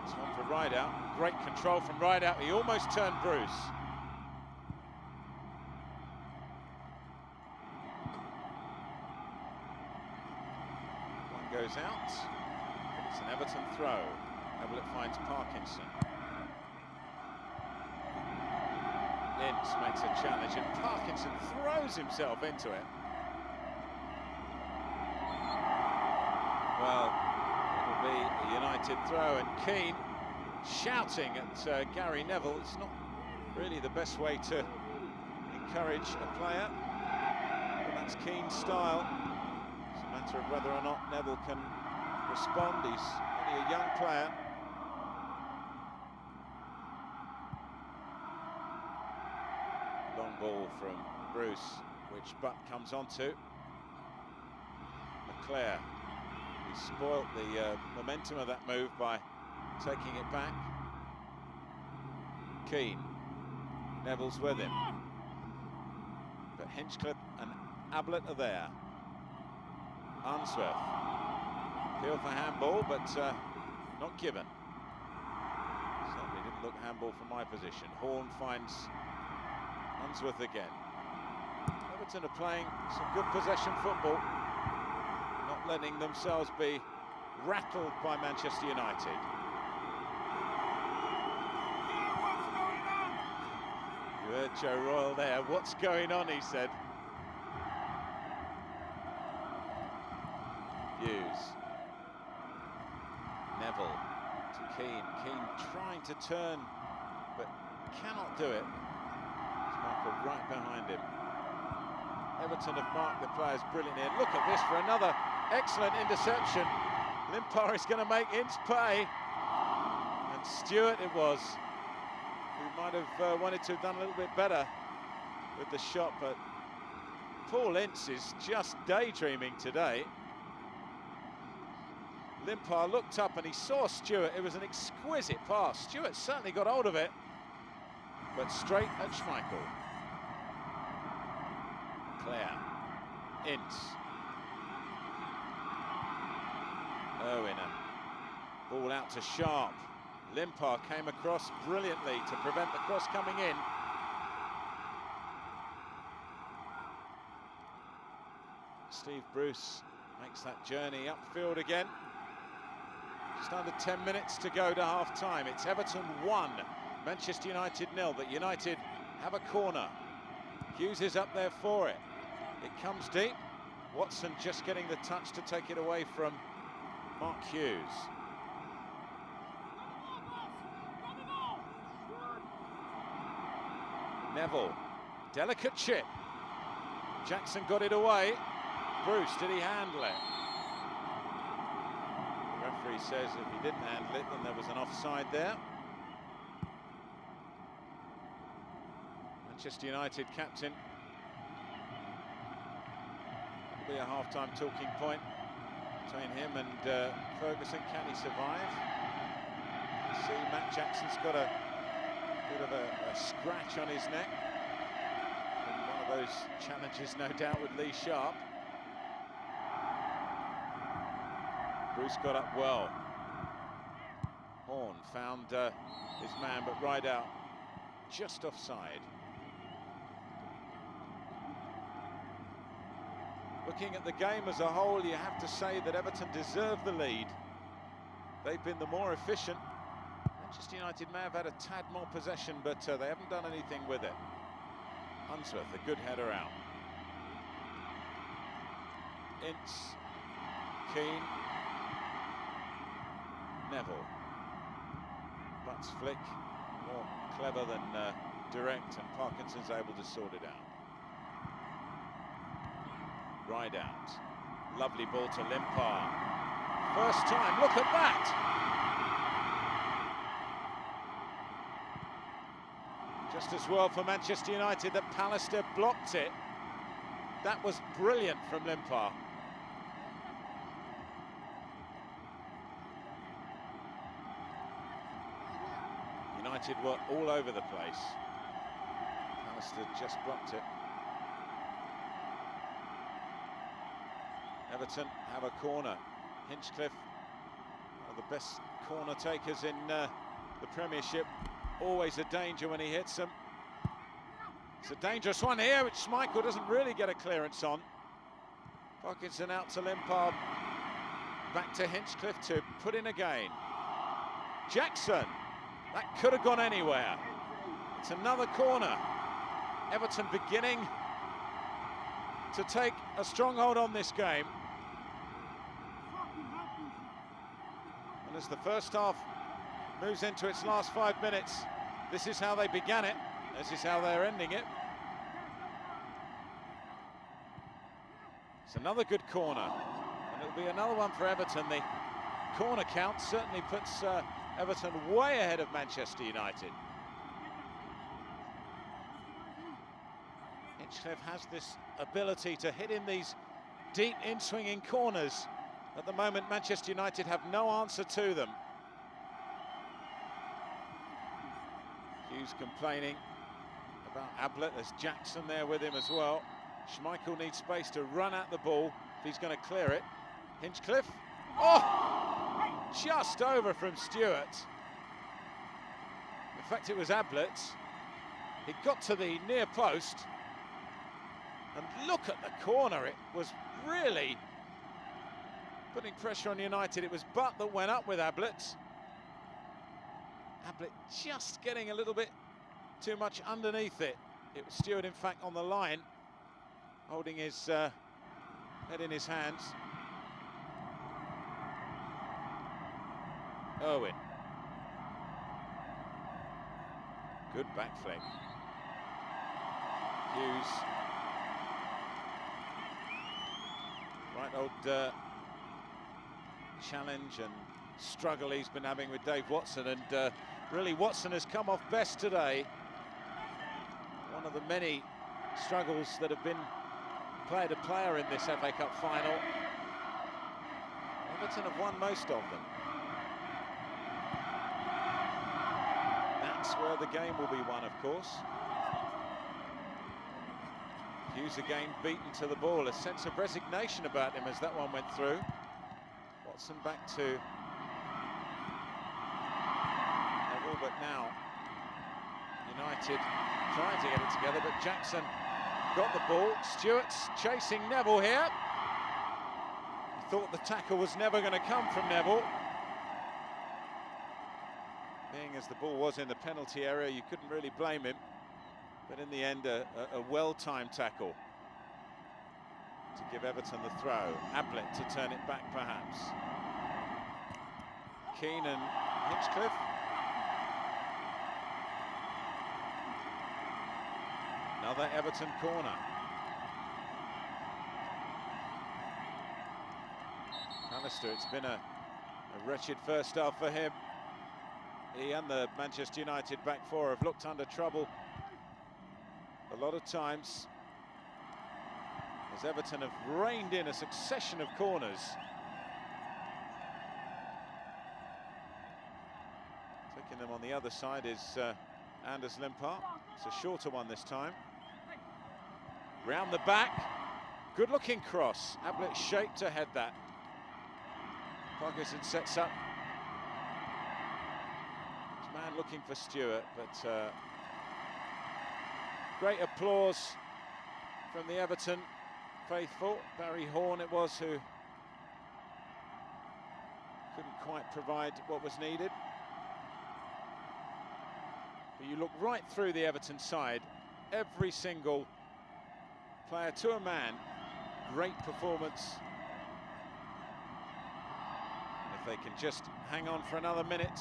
This one for Rideout. Great control from Rideout. He almost turned Bruce. Goes out, but it's an Everton throw. Ablett finds Parkinson. Ince makes a challenge and Parkinson throws himself into it. Well, it'll be a United throw, and Keane shouting at Gary Neville. It's not really the best way to encourage a player, but that's Keane's style. Matter of whether or not Neville can respond. He's only a young player. Long ball from Bruce, which Butt comes onto. McClare, he spoilt the momentum of that move by taking it back. Keane, Neville's with him. But Hinchcliffe and Ablett are there. Unsworth, appeal for handball, but not given. Certainly didn't look handball from my position. Horn finds Unsworth again. Everton are playing some good possession football, not letting themselves be rattled by Manchester United. You heard Joe Royle there. What's going on, he said. Hughes. Neville to Keane. Keane trying to turn, but cannot do it. Michael right behind him. Everton have marked the players brilliantly. And look at this for another excellent interception. Limpar is going to make Ince pay. And Stewart it was, who might have wanted to have done a little bit better with the shot, but Paul Ince is just daydreaming today. Limpar looked up and he saw Stewart. It was an exquisite pass. Stewart certainly got hold of it, but straight at Schmeichel. Claire. Ince. Owen. Ball out to Sharp. Limpar came across brilliantly to prevent the cross coming in. Steve Bruce makes that journey upfield again. Just under 10 minutes to go to half-time. It's Everton 1, Manchester United 0, but United have a corner. Hughes is up there for it. It comes deep. Watson just getting the touch to take it away from Mark Hughes. Neville, delicate chip. Jackson got it away. Bruce, did he handle it? The referee says if he didn't handle it, then there was an offside there. Manchester United captain. That'll be a half-time talking point between him and Ferguson. Can he survive? See, Matt Jackson's got a bit of a scratch on his neck. And one of those challenges, no doubt, with Lee Sharp. Bruce got up well. Horn found his man, but right out, just offside. Looking at the game as a whole, you have to say that Everton deserve the lead. They've been the more efficient. Manchester United may have had a tad more possession, but they haven't done anything with it. Unsworth, a good header out. Ince, Keane, Neville. Butts flick, more clever than direct, and Parkinson's able to sort it out. Ride out. Lovely ball to Limpar. First time, look at that! Just as well for Manchester United that Pallister blocked it. That was brilliant from Limpar. United were all over the place. Pallister just blocked it. Everton have a corner. Hinchcliffe, one of the best corner takers in the Premiership. Always a danger when he hits them. It's a dangerous one here, which Schmeichel doesn't really get a clearance on. Parkinson out to Limpar. Back to Hinchcliffe to put in again. Jackson. That could have gone anywhere. It's another corner. Everton beginning to take a stronghold on this game. And as the first half moves into its last 5 minutes, this is how they began it. This is how they're ending it. It's another good corner. And it'll be another one for Everton. The corner count certainly puts Everton way ahead of Manchester United. Hinchcliffe has this ability to hit in these deep in-swinging corners. At the moment, Manchester United have no answer to them. Hughes complaining about Ablett. There's Jackson there with him as well. Schmeichel needs space to run at the ball if he's going to clear it. Hinchcliffe. Oh! Just over from Stewart. fact, it was Ablett. He got to the near post, and look at the corner. It was really putting pressure on United. It was Butt that went up with Ablett. Ablett just getting a little bit too much underneath it. It was Stewart, in fact, on the line, holding his head in his hands. Owen. Good back flick. Hughes. Right old challenge and struggle he's been having with Dave Watson, and really Watson has come off best today. One of the many struggles that have been player to player in this FA Cup final. Everton have won most of them. That's where the game will be won, of course. Hughes again beaten to the ball. A sense of resignation about him as that one went through. Watson back to Neville, but now United trying to get it together, but Jackson got the ball. Stewart's chasing Neville here. He thought the tackle was never going to come from Neville. Being as the ball was in the penalty area, you couldn't really blame him. But in the end, a well-timed tackle to give Everton the throw. Ablett to turn it back, perhaps. Keane and Hinchcliffe. Another Everton corner. Alistair, it's been a wretched first half for him. He and the Manchester United back four have looked under trouble a lot of times, as Everton have reined in a succession of corners. Taking them on the other side is Anders Limpar. It's a shorter one this time. Round the back, good looking cross. Ablett shaped to head that. Parkinson sets up. His man looking for Stewart, but great applause from the Everton faithful. Barry Horn it was who couldn't quite provide what was needed. But you look right through the Everton side, every single player to a man, great performance. And if they can just hang on for another minute,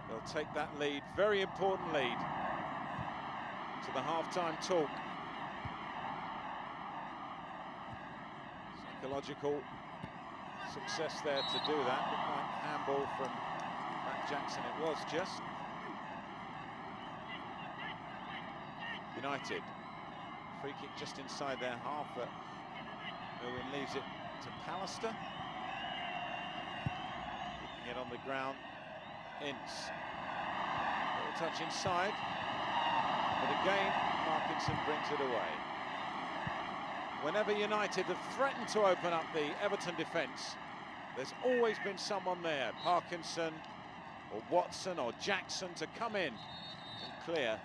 they'll take that lead, very important lead, to the half-time talk. Psychological success there to do that. Looked like handball from Matt Jackson, it was just. United, free kick just inside their half, but Irwin leaves it to Pallister. Keeping it on the ground, Ince. Little touch inside. But again, Parkinson brings it away. Whenever United have threatened to open up the Everton defence, there's always been someone there, Parkinson or Watson or Jackson, to come in and clear.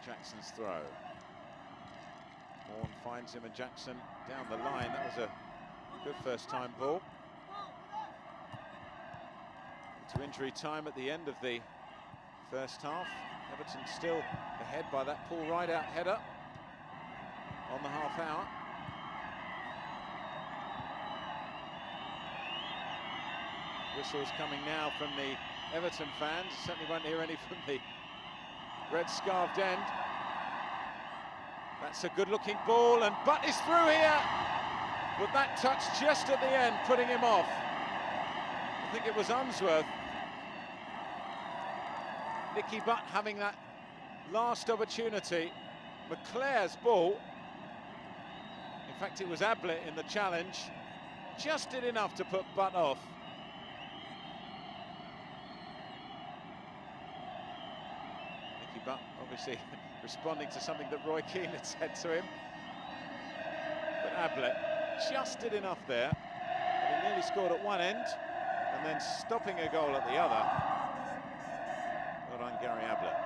Jackson's throw. Horn finds him and Jackson down the line. That was a good first-time ball. To injury time at the end of the first half. Everton still ahead by that Paul Rideout header on the half hour. Whistles coming now from the Everton fans. Certainly won't hear any from the red scarved end. That's a good looking ball, and Butt is through here, but that touch just at the end putting him off. I think it was Unsworth. Nicky Butt having that last opportunity. McClare's ball. In fact, it was Ablett in the challenge. Just did enough to put Butt off. Nicky Butt obviously responding to something that Roy Keane had said to him. But Ablett just did enough there. And he nearly scored at one end. and then stopping a goal at the other. Well done, Gary Ablett.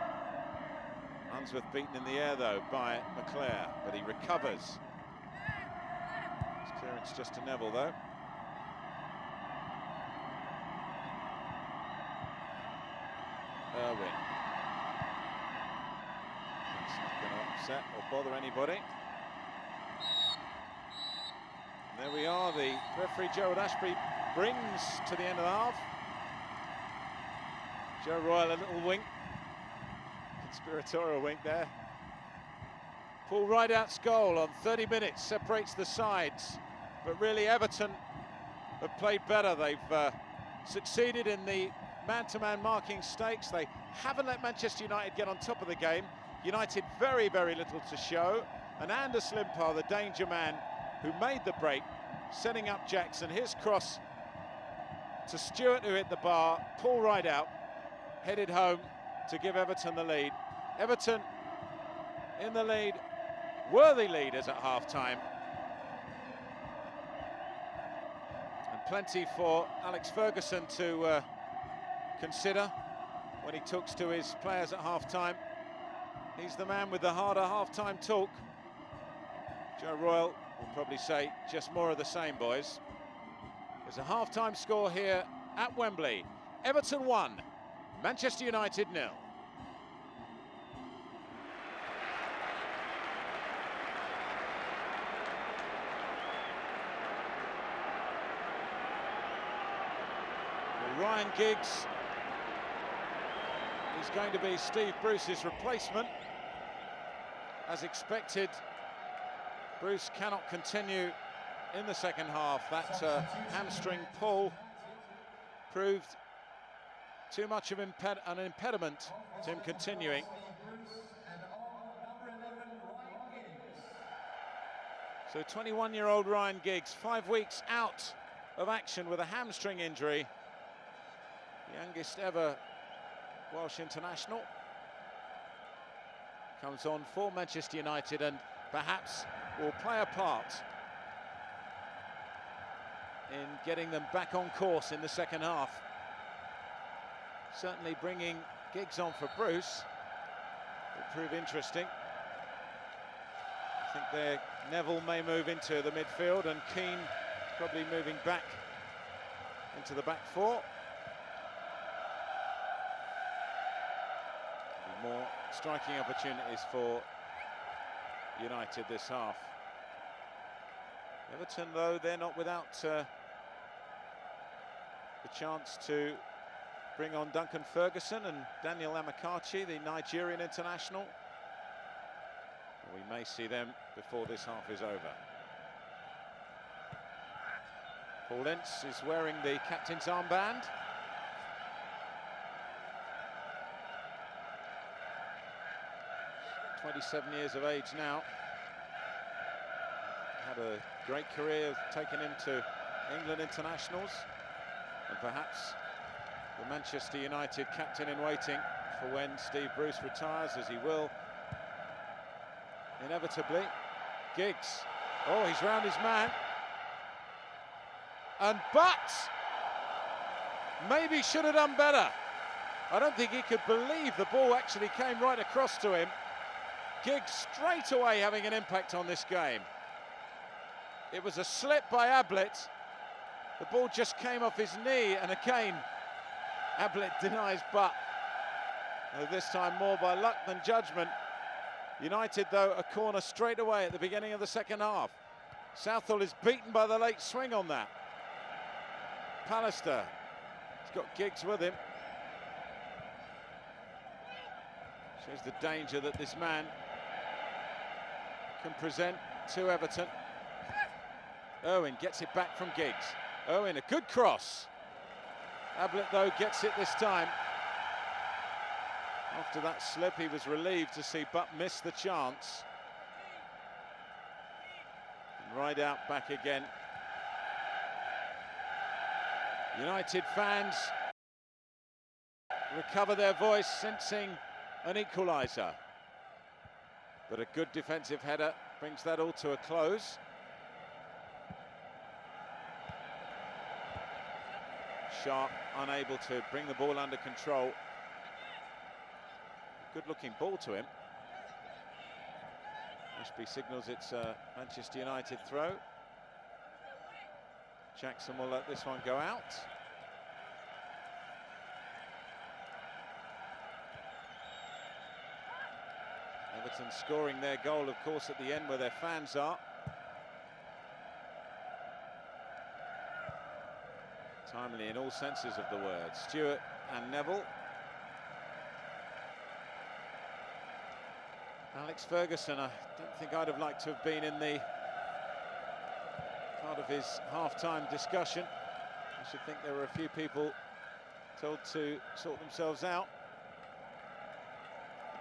Unsworth beaten in the air though by McClare, but he recovers. His clearance just to Neville though. Irwin. That's not going to upset or bother anybody. And there we are, the referee Gerald Ashby brings to the end of the half. Joe Royle, a little wink. Conspiratorial wink there. Paul Rideout's goal on 30 minutes separates the sides, but really Everton have played better. They've succeeded in the man-to-man marking stakes. They haven't let Manchester United get on top of the game. United very, very little to show. And Anders Limpar, the danger man who made the break, setting up Jackson. His cross to Stewart, who hit the bar. Paul Rideout headed home to give Everton the lead. Everton in the lead, worthy leaders at half-time. And plenty for Alex Ferguson to consider when he talks to his players at half-time. He's the man with the harder half-time talk. Joe Royle will probably say, just more of the same, boys. There's a half-time score here at Wembley. Everton 1, Manchester United 0. Well, Ryan Giggs is going to be Steve Bruce's replacement. As expected, Bruce cannot continue in the second half. That hamstring pull proved too much of an impediment to him continuing. So 21-year-old Ryan Giggs, 5 weeks out of action with a hamstring injury. The youngest ever Welsh international. Comes on for Manchester United and perhaps will play a part in getting them back on course in the second half. Certainly bringing Giggs on for Bruce will prove interesting. I think there Neville may move into the midfield and Keane probably moving back into the back four. More striking opportunities for United this half. Everton, though, they're not without the chance to bring on Duncan Ferguson and Daniel Amokachi, the Nigerian international. We may see them before this half is over. Paul Ince is wearing the captain's armband. He's 27 years of age now. Had a great career, taken him to England internationals, and perhaps the Manchester United captain in waiting for when Steve Bruce retires, as he will inevitably. Giggs, oh, he's round his man, and but maybe should have done better. I don't think he could believe the ball actually came right across to him. Giggs straight away having an impact on this game. It was a slip by Ablett. The ball just came off his knee, and again Ablett denies but. This time more by luck than judgment. United, though, a corner straight away at the beginning of the second half. Southall is beaten by the late swing on that. Pallister, he's got Giggs with him. Shows the danger that this man can present to Everton. Irwin gets it back from Giggs. Irwin, a good cross. Ablett, though, gets it this time. After that slip, he was relieved to see Butt miss the chance. And Rideout back again. United fans recover their voice, sensing an equaliser. But a good defensive header brings that all to a close. Sharp unable to bring the ball under control. Good looking ball to him. Ashby signals it's a Manchester United throw. Jackson will let this one go out. Everton scoring their goal, of course, at the end where their fans are. Timely in all senses of the word. Stewart and Neville. Alex Ferguson, I don't think I'd have liked to have been in the part of his half-time discussion. I should think there were a few people told to sort themselves out.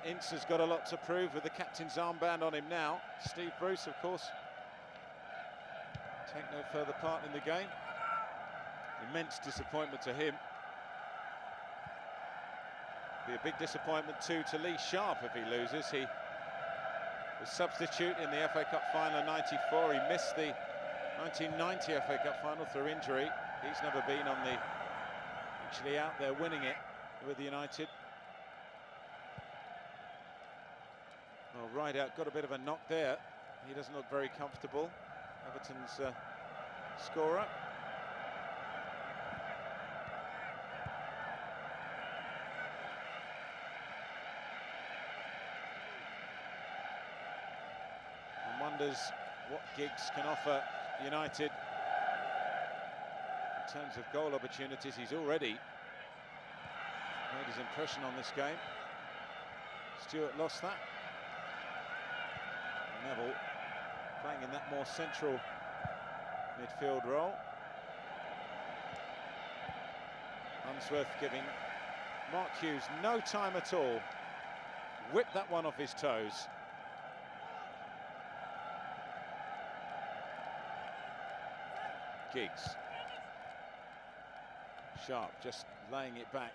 Ince has got a lot to prove with the captain's armband on him now. Steve Bruce, of course, take no further part in the game. Immense disappointment to him. Be a big disappointment too to Lee Sharp if he loses. He was substitute in the FA Cup final in '94. He missed the 1990 FA Cup final through injury. He's never been on the actually out there winning it with the United. Well, Rideout got a bit of a knock there. He doesn't look very comfortable. Everton's scorer. And wonders what Giggs can offer United in terms of goal opportunities. He's already made his impression on this game. Stewart lost that. Neville playing in that more central midfield role. Unsworth giving Mark Hughes no time at all. Whipped that one off his toes. Giggs. Sharp just laying it back.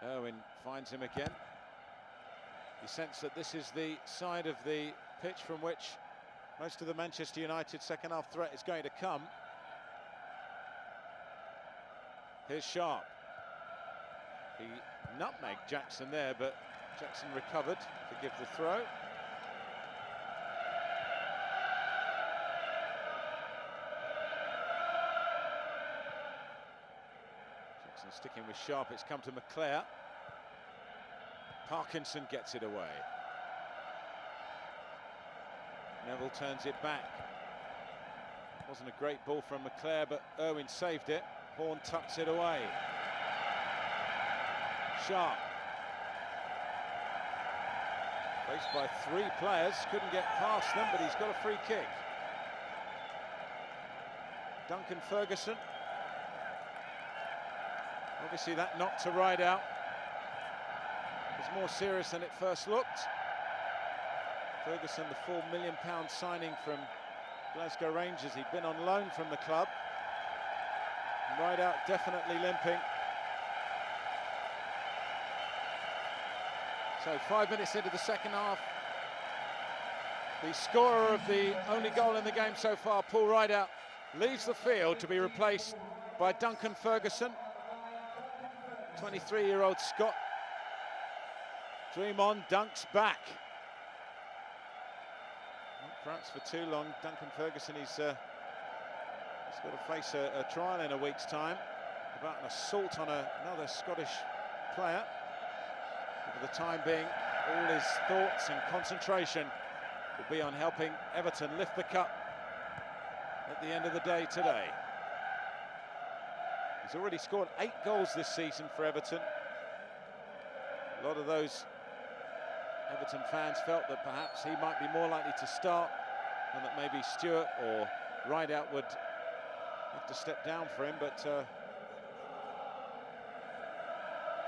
Irwin finds him again. You sense that this is the side of the pitch from which most of the Manchester United second half threat is going to come. Here's Sharp. He nutmegged Jackson there, but Jackson recovered to give the throw. Jackson sticking with Sharp. It's come to McClare. Parkinson gets it away. Neville turns it back. Wasn't a great ball from McClare, but Irwin saved it. Horn tucks it away. Sharp. Faced by three players, couldn't get past them, but he's got a free kick. Duncan Ferguson. Obviously that knock to Rideout was more serious than it first looked. Ferguson, the £4 million signing from Glasgow Rangers. He'd been on loan from the club. Rideout definitely limping. So 5 minutes into the second half, the scorer of the only goal in the game so far, Paul Rideout, leaves the field to be replaced by Duncan Ferguson. 23-year-old Scot. Dream on, Dunk's back. Not perhaps for too long. Duncan Ferguson, he's got to face a trial in a week's time about an assault on another Scottish player. For the time being, all his thoughts and concentration will be on helping Everton lift the cup at the end of the day today. He's already scored 8 goals this season for Everton. A lot of those Everton fans felt that perhaps he might be more likely to start and that maybe Stewart or Rideout would have to step down for him, but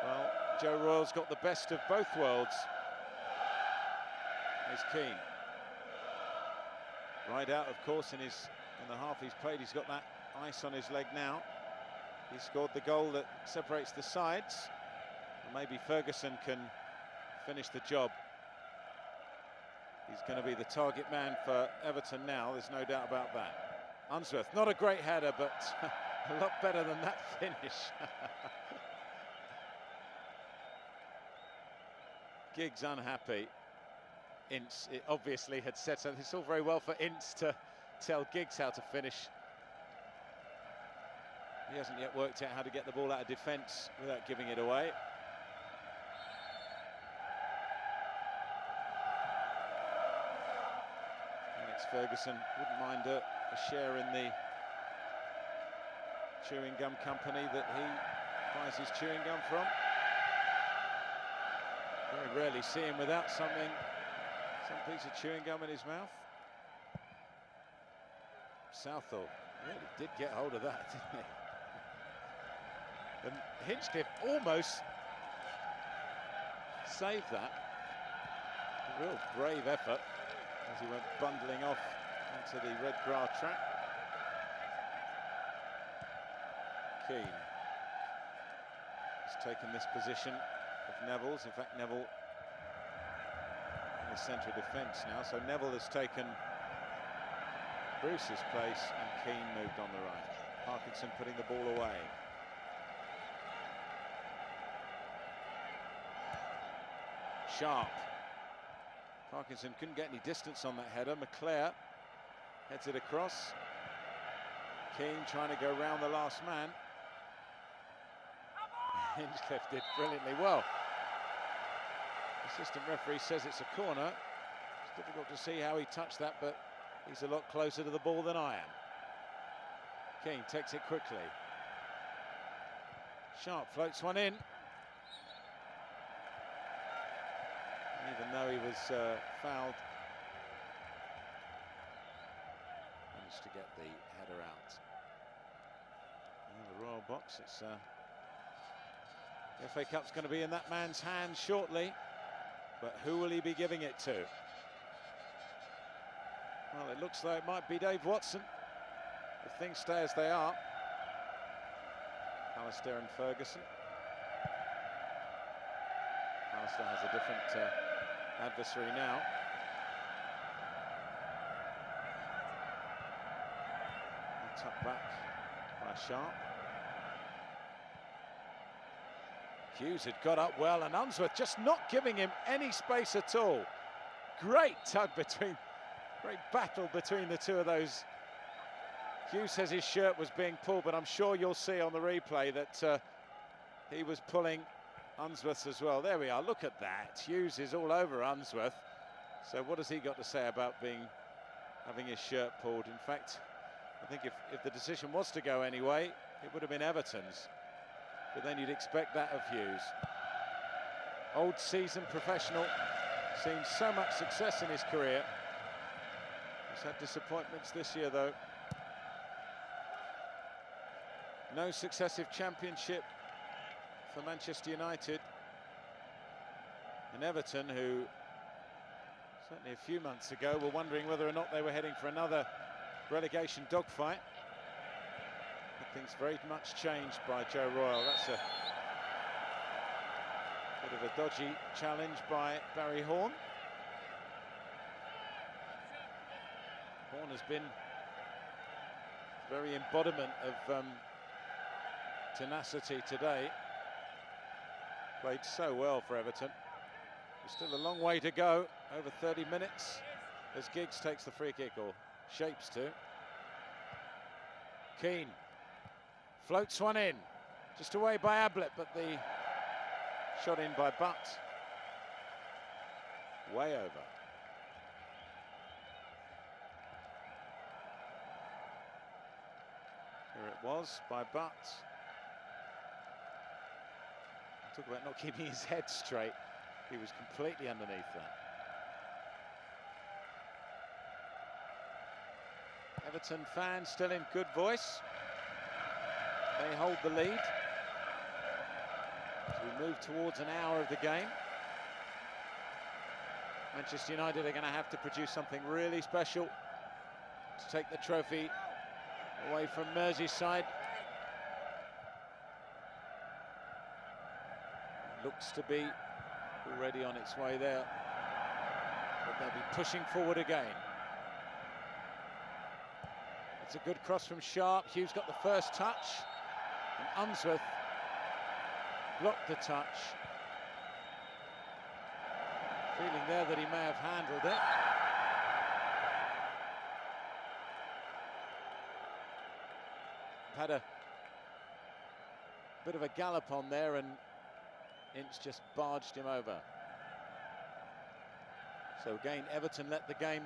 well, Joe Royle's got the best of both worlds. He's keen. Rideout, of course, in the half he's played, he's got that ice on his leg now. He scored the goal that separates the sides. And maybe Ferguson can finish the job. He's going to be the target man for Everton now, there's no doubt about that. Unsworth, not a great header, but A lot better than that finish. Giggs unhappy. Ince obviously had said something. It's all very well for Ince to tell Giggs how to finish. He hasn't yet worked out how to get the ball out of defence without giving it away. Alex Ferguson wouldn't mind a share in the chewing gum company that he buys his chewing gum from. Very rarely see him without some piece of chewing gum in his mouth. Southall really did get hold of that, didn't he? And Hinchcliffe almost saved that. A real brave effort as he went bundling off onto the red grass track. Keane has taken this position of Neville's. In fact, Neville in the centre of defence now. So Neville has taken Bruce's place and Keane moved on the right. Parkinson putting the ball away. Sharp. Parkinson couldn't get any distance on that header. McClare heads it across. Keane trying to go round the last man. Hinchcliffe did brilliantly well. The assistant referee says it's a corner. It's difficult to see how he touched that, but he's a lot closer to the ball than I am. Keane takes it quickly. Sharp floats one in. And even though he was fouled, managed to get the header out. And the Royal box, it's the FA Cup's going to be in that man's hands shortly, but who will he be giving it to? Well, it looks like it might be Dave Watson, if things stay as they are. Alistair and Ferguson. Alistair has a different adversary now. Tucked back by Sharp. Hughes had got up well, and Unsworth just not giving him any space at all. Great great battle between the two of those. Hughes says his shirt was being pulled, but I'm sure you'll see on the replay that he was pulling Unsworth's as well. There we are, look at that. Hughes is all over Unsworth. So what has he got to say about having his shirt pulled? In fact, I think if the decision was to go anyway, it would have been Everton's. But then you'd expect that of Hughes. Old seasoned professional, seen so much success in his career. He's had disappointments this year though. No successive championship for Manchester United. And Everton, who certainly a few months ago were wondering whether or not they were heading for another relegation dogfight. Things very much changed by Joe Royle. That's a bit of a dodgy challenge by Barry Horne. Horne has been the very embodiment of tenacity today. Played so well for Everton. There's still a long way to go, over 30 minutes, as Giggs takes the free kick, or shapes to. Keane floats one in, just away by Ablett, but the shot in by Butt. Way over. Here it was by Butt. Talk about not keeping his head straight. He was completely underneath that. Everton fans still in good voice. They hold the lead as we move towards an hour of the game. Manchester United are going to have to produce something really special to take the trophy away from Merseyside. Looks to be already on its way there, but they'll be pushing forward again. It's a good cross from Sharp. Hughes got the first touch, and Unsworth blocked the touch. Feeling there that he may have handled it. Had a bit of a gallop on there, and Ince just barged him over. So again, Everton let the game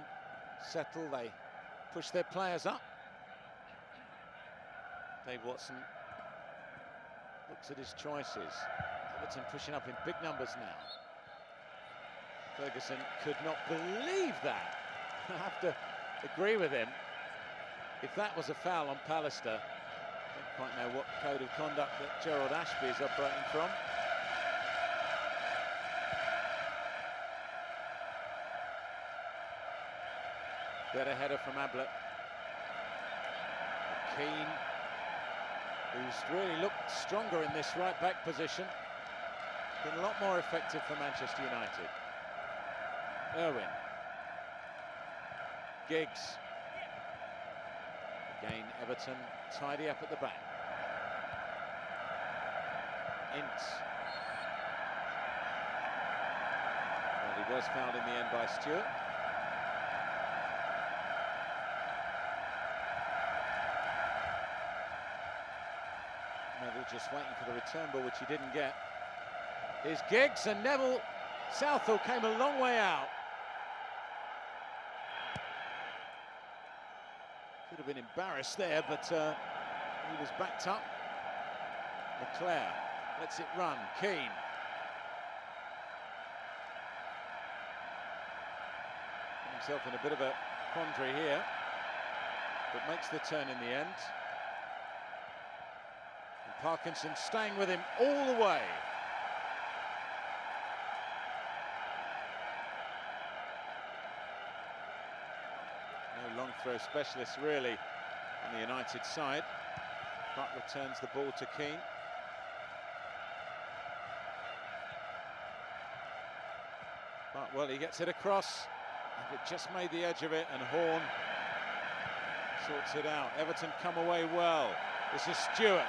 settle. They push their players up. Dave Watson looks at his choices. Everton pushing up in big numbers now. Ferguson could not believe that. I have to agree with him. If that was a foul on Pallister, I don't quite know what code of conduct that Gerald Ashby is operating from. Better header from Ablett. Keane, who's really looked stronger in this right back position. Been a lot more effective for Manchester United. Irwin. Giggs. Again, Everton tidy up at the back. Ince. Well, he was fouled in the end by Stewart. Neville just waiting for the return ball, which he didn't get. Here's Giggs, and Neville Southall came a long way out. Could have been embarrassed there, but he was backed up. Leclerc lets it run. Keane. Put himself in a bit of a quandary here, but makes the turn in the end. And Parkinson staying with him all the way. No long throw specialist really on the United side. Butt returns the ball to Keane. But well, he gets it across, and it just made the edge of it, and Horn sorts it out. Everton come away well. This is Stewart.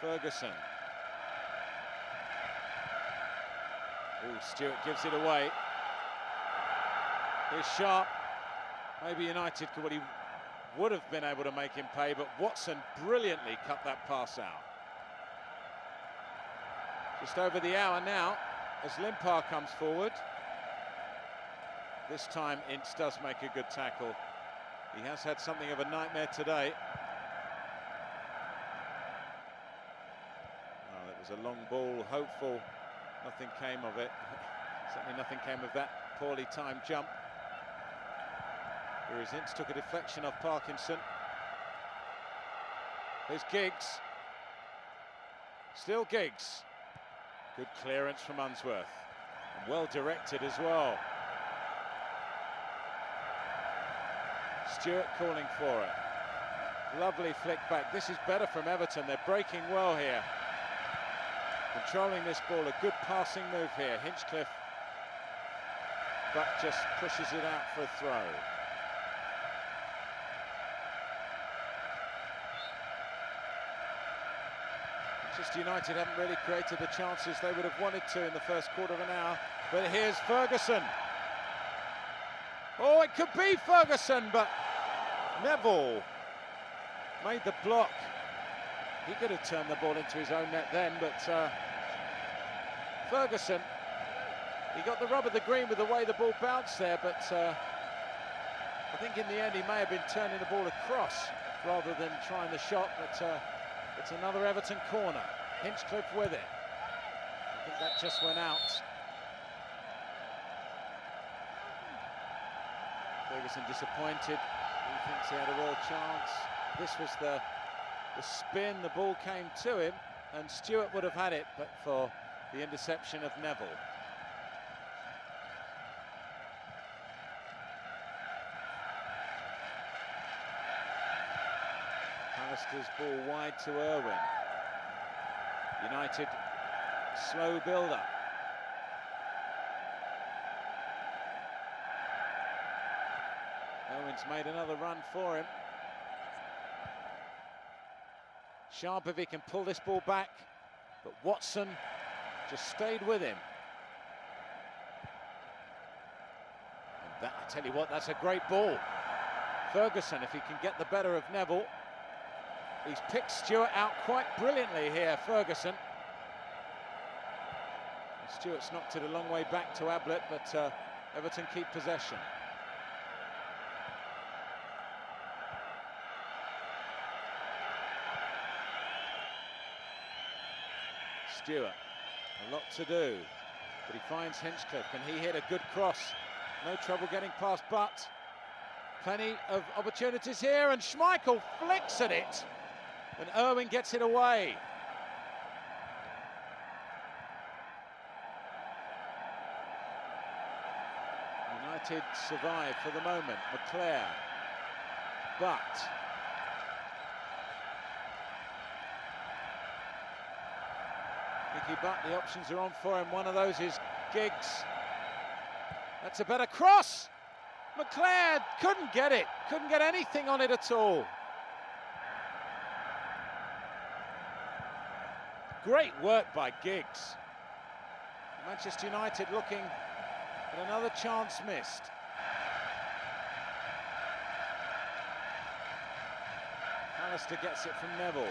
Ferguson. Oh, Stewart gives it away. Here's Sharp. Maybe United could, what he would have been able to make him pay, but Watson brilliantly cut that pass out. Just over the hour now as Limpar comes forward. This time Ince does make a good tackle. He has had something of a nightmare today. Oh, it was a long ball, hopeful. Nothing came of it. Certainly nothing came of that poorly timed jump. Here is Ince, took a deflection off Parkinson. Here's Giggs. Still Giggs. Good clearance from Unsworth. And well directed as well. Stewart calling for it. Lovely flick back. This is better from Everton. They're breaking well here. Controlling this ball. A good passing move here. Hinchcliffe. But just pushes it out for a throw. Manchester United haven't really created the chances they would have wanted to in the first quarter of an hour. But here's Ferguson. Oh, it could be Ferguson, but Neville made the block. He could have turned the ball into his own net then, but Ferguson, he got the rub of the green with the way the ball bounced there, but I think in the end he may have been turning the ball across rather than trying the shot, but it's another Everton corner. Hinchcliffe with it. I think that just went out. Ferguson disappointed. He thinks he had a real chance. This was the spin. The ball came to him, and Stewart would have had it, but for the interception of Neville. Pallister's ball wide to Irwin. United slow build-up. opponent's made another run for him. Sharp if he can pull this ball back, but Watson just stayed with him. And that, I tell you what, that's a great ball. Ferguson, if he can get the better of Neville. He's picked Stewart out quite brilliantly here, Ferguson. And Stewart's knocked it a long way back to Ablett, but Everton keep possession. Stewart, a lot to do, but he finds Hinchcliffe. Can he hit a good cross? No trouble getting past, but plenty of opportunities here, and Schmeichel flicks at it, and Irwin gets it away. United survive for the moment. McClare, but Nicky Butt, the options are on for him. One of those is Giggs. That's a better cross. McClare couldn't get it, couldn't get anything on it at all. Great work by Giggs. Manchester United looking at another chance missed. Alistair gets it from Neville.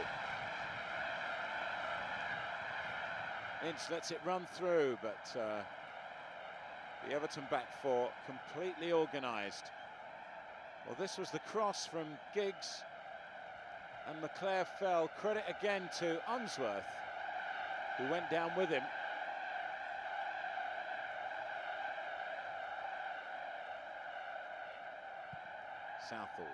Ince lets it run through, but the Everton back four completely organised. Well, this was the cross from Giggs, and McClare fell. Credit again to Unsworth, who went down with him. Southall.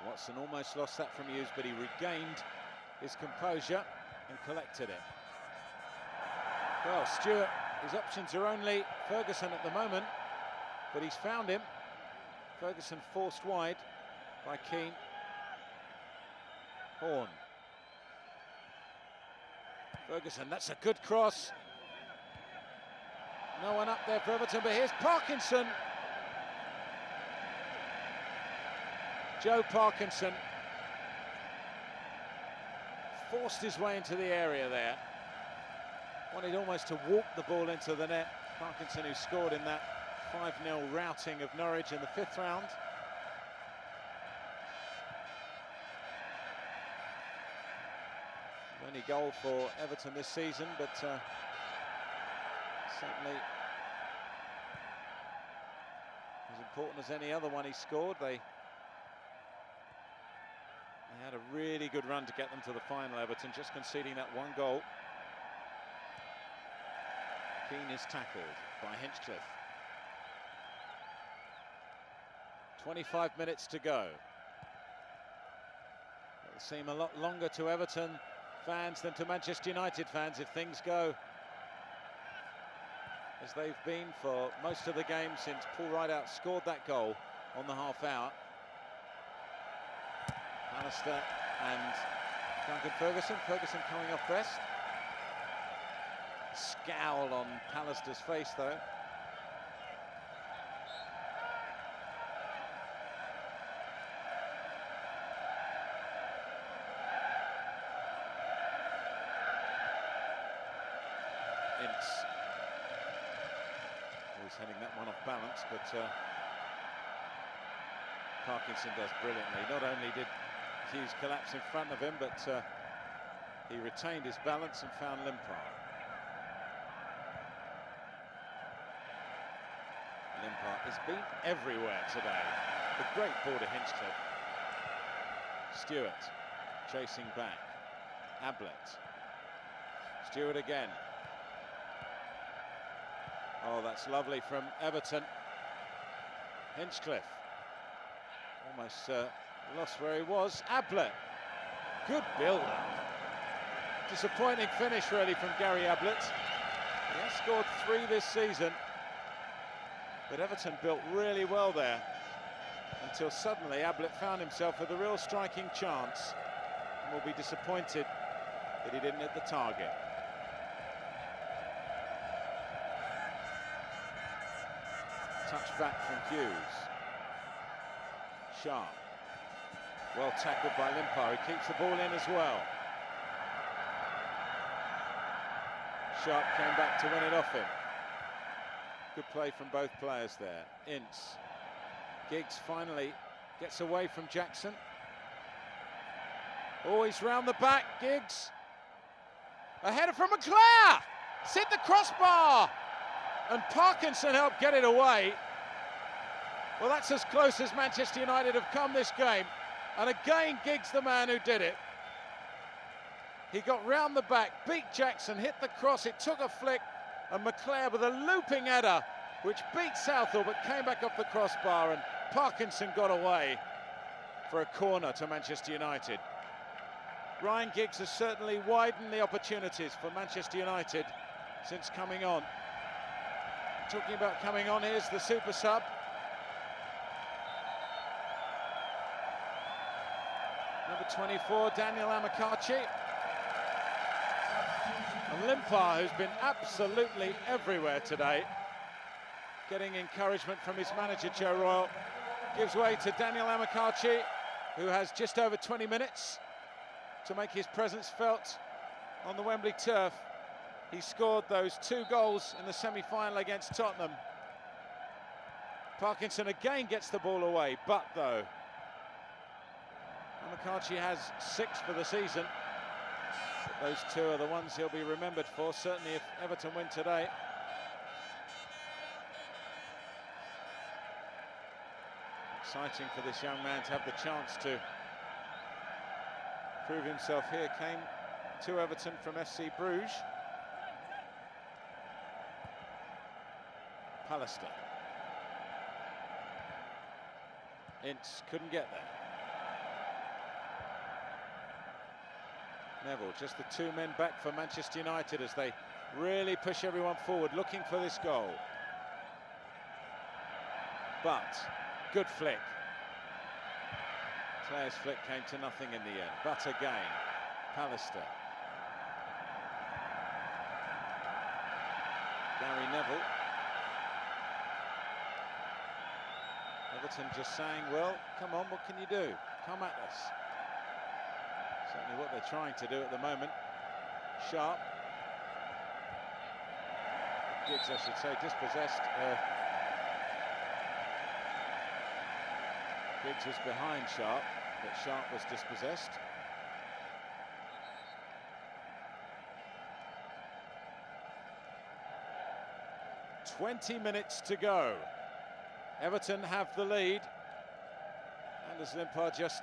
Watson almost lost that from Hughes, but he regained his composure and collected it. Well, Stewart, his options are only Ferguson at the moment, but he's found him. Ferguson forced wide by Keane. Horn. Ferguson, that's a good cross. No one up there for Everton, but here's Parkinson. Joe Parkinson forced his way into the area there. Wanted almost to walk the ball into the net. Parkinson, who scored in that 5-0 routing of Norwich in the 5th round. Only goal for Everton this season, but certainly as important as any other one he scored. They had a really good run to get them to the final, Everton, just conceding that one goal. Keane is tackled by Hinchcliffe. 25 minutes to go. It'll seem a lot longer to Everton fans than to Manchester United fans if things go as they've been for most of the game since Paul Rideout scored that goal on the half hour. Alistair and Duncan Ferguson. Ferguson coming off best. Scowl on Pallister's face, though. Ince. Always heading that one off balance, but Parkinson does brilliantly. Not only did Hughes collapse in front of him, but he retained his balance and found Limpar. Limpar has been everywhere today. The great ball to Hinchcliffe. Stewart chasing back. Ablett. Stewart again. Oh, that's lovely from Everton. Hinchcliffe. Almost lost where he was. Ablett. Good build-up. Disappointing finish, really, from Gary Ablett. He has scored 3 this season. But Everton built really well there until suddenly Ablett found himself with a real striking chance and will be disappointed that he didn't hit the target. Touch back from Hughes. Sharp. Well tackled by Limpar, who keeps the ball in as well. Sharp came back to win it off him. Good play from both players there. Ince. Giggs finally gets away from Jackson. Oh, he's round the back, Giggs. A header from McClare! It's hit the crossbar! And Parkinson helped get it away. Well, that's as close as Manchester United have come this game. And again, Giggs the man who did it. He got round the back, beat Jackson, hit the cross, it took a flick, and McClare with a looping header, which beat Southall but came back off the crossbar, and Parkinson got away for a corner to Manchester United. Ryan Giggs has certainly widened the opportunities for Manchester United since coming on. Talking about coming on, here's the super sub. Number 24, Daniel Amokachi. And Limpar, who's been absolutely everywhere today, getting encouragement from his manager, Joe Royle, gives way to Daniel Amokachi, who has just over 20 minutes to make his presence felt on the Wembley turf. He scored those 2 goals in the semi-final against Tottenham. Parkinson again gets the ball away, but though, Amokachi has 6 for the season. But those 2 are the ones he'll be remembered for, certainly if Everton win today. Exciting for this young man to have the chance to prove himself here. Came to Everton from FC Bruges. Pallister. Ince couldn't get there. Neville, just the 2 men back for Manchester United as they really push everyone forward, looking for this goal. But, good flick. Claire's flick came to nothing in the end. But again, Pallister. Gary Neville. Everton just saying, well, come on, what can you do? Come at us. Certainly what they're trying to do at the moment. Sharp. Giggs, I should say, dispossessed. Giggs was behind Sharp, but Sharp was dispossessed. "20 minutes to go. Everton have the lead. Anders Limpar just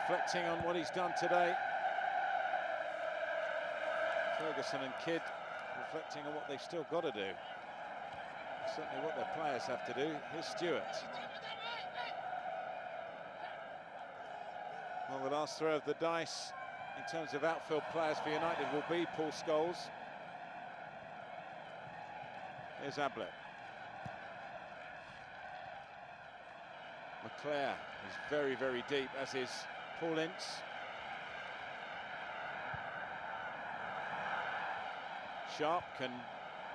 reflecting on what he's done today. Ferguson and Kidd reflecting on what they've still got to do. Certainly what their players have to do. Here's Stewart. Well, the last throw of the dice in terms of outfield players for United will be Paul Scholes. Here's Ablett. McClare is very, very deep, as is Paul Ince. Sharp can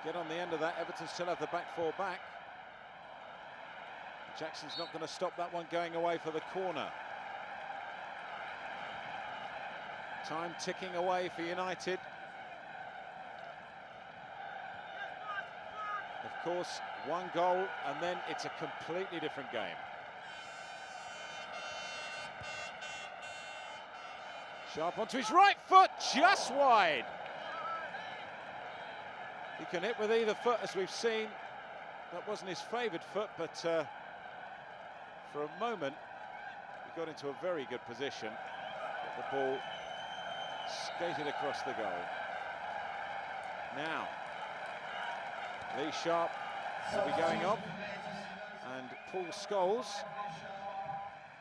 get on the end of that. Everton still have the back 4 back. Jackson's not going to stop that one going away for the corner. Time ticking away for United. Of course, 1 goal and then it's a completely different game. Sharp onto his right foot, just wide. He can hit with either foot, as we've seen. That wasn't his favoured foot, but for a moment, he got into a very good position. But the ball skated across the goal. Now, Lee Sharp will be going on, and Paul Scholes.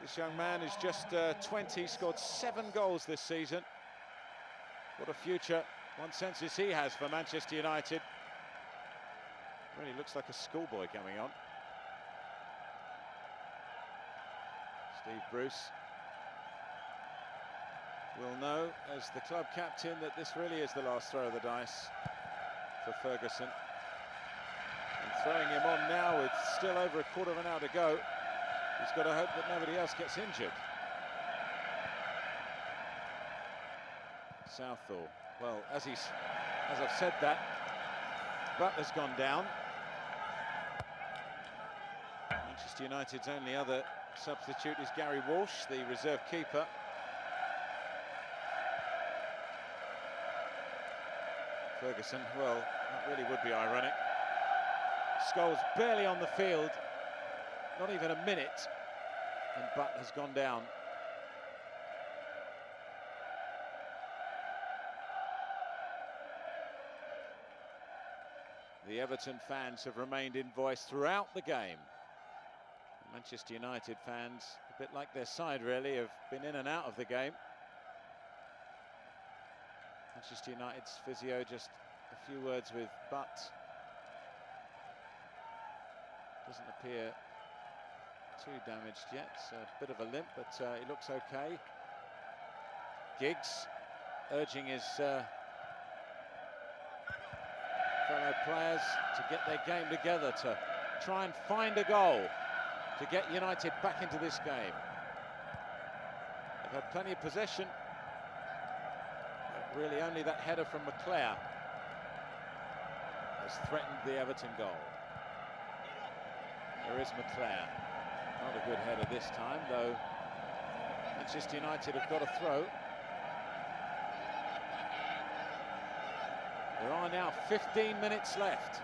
This young man is just 20, scored 7 goals this season. What a future, one senses he has for Manchester United. Really looks like a schoolboy coming on. Steve Bruce will know, as the club captain, that this really is the last throw of the dice for Ferguson. And throwing him on now with still over a quarter of an hour to go, he's got to hope that nobody else gets injured. Southall, well, as I've said that, Butler's gone down. Manchester United's only other substitute is Gary Walsh, the reserve keeper. Ferguson, well, that really would be ironic. Scholes barely on the field, not even a minute, and Butler's gone down. The Everton fans have remained in voice throughout the game. Manchester United fans, a bit like their side really, have been in and out of the game. Manchester United's physio, just a few words with Butt. Doesn't appear too damaged yet. It's a bit of a limp, but he looks okay. Giggs urging his fellow players to get their game together, to try and find a goal to get United back into this game. They've had plenty of possession, but really only that header from McClare has threatened the Everton goal. There is McClare. Not a good header this time, though. Manchester United have got a throw. There are now 15 minutes left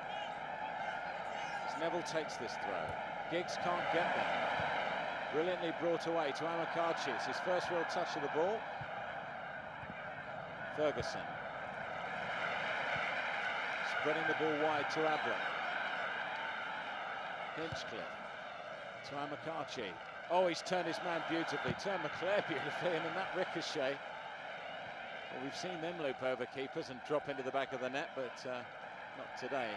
as Neville takes this throw. Giggs can't get there. Brilliantly brought away to ManUtd. It's his first real touch of the ball. Ferguson. Spreading the ball wide to Ablett. Hinchcliffe to ManUtd. Oh, he's turned his man beautifully. Turned McClare beautifully, and in that ricochet. Well, we've seen them loop over keepers and drop into the back of the net, but not today.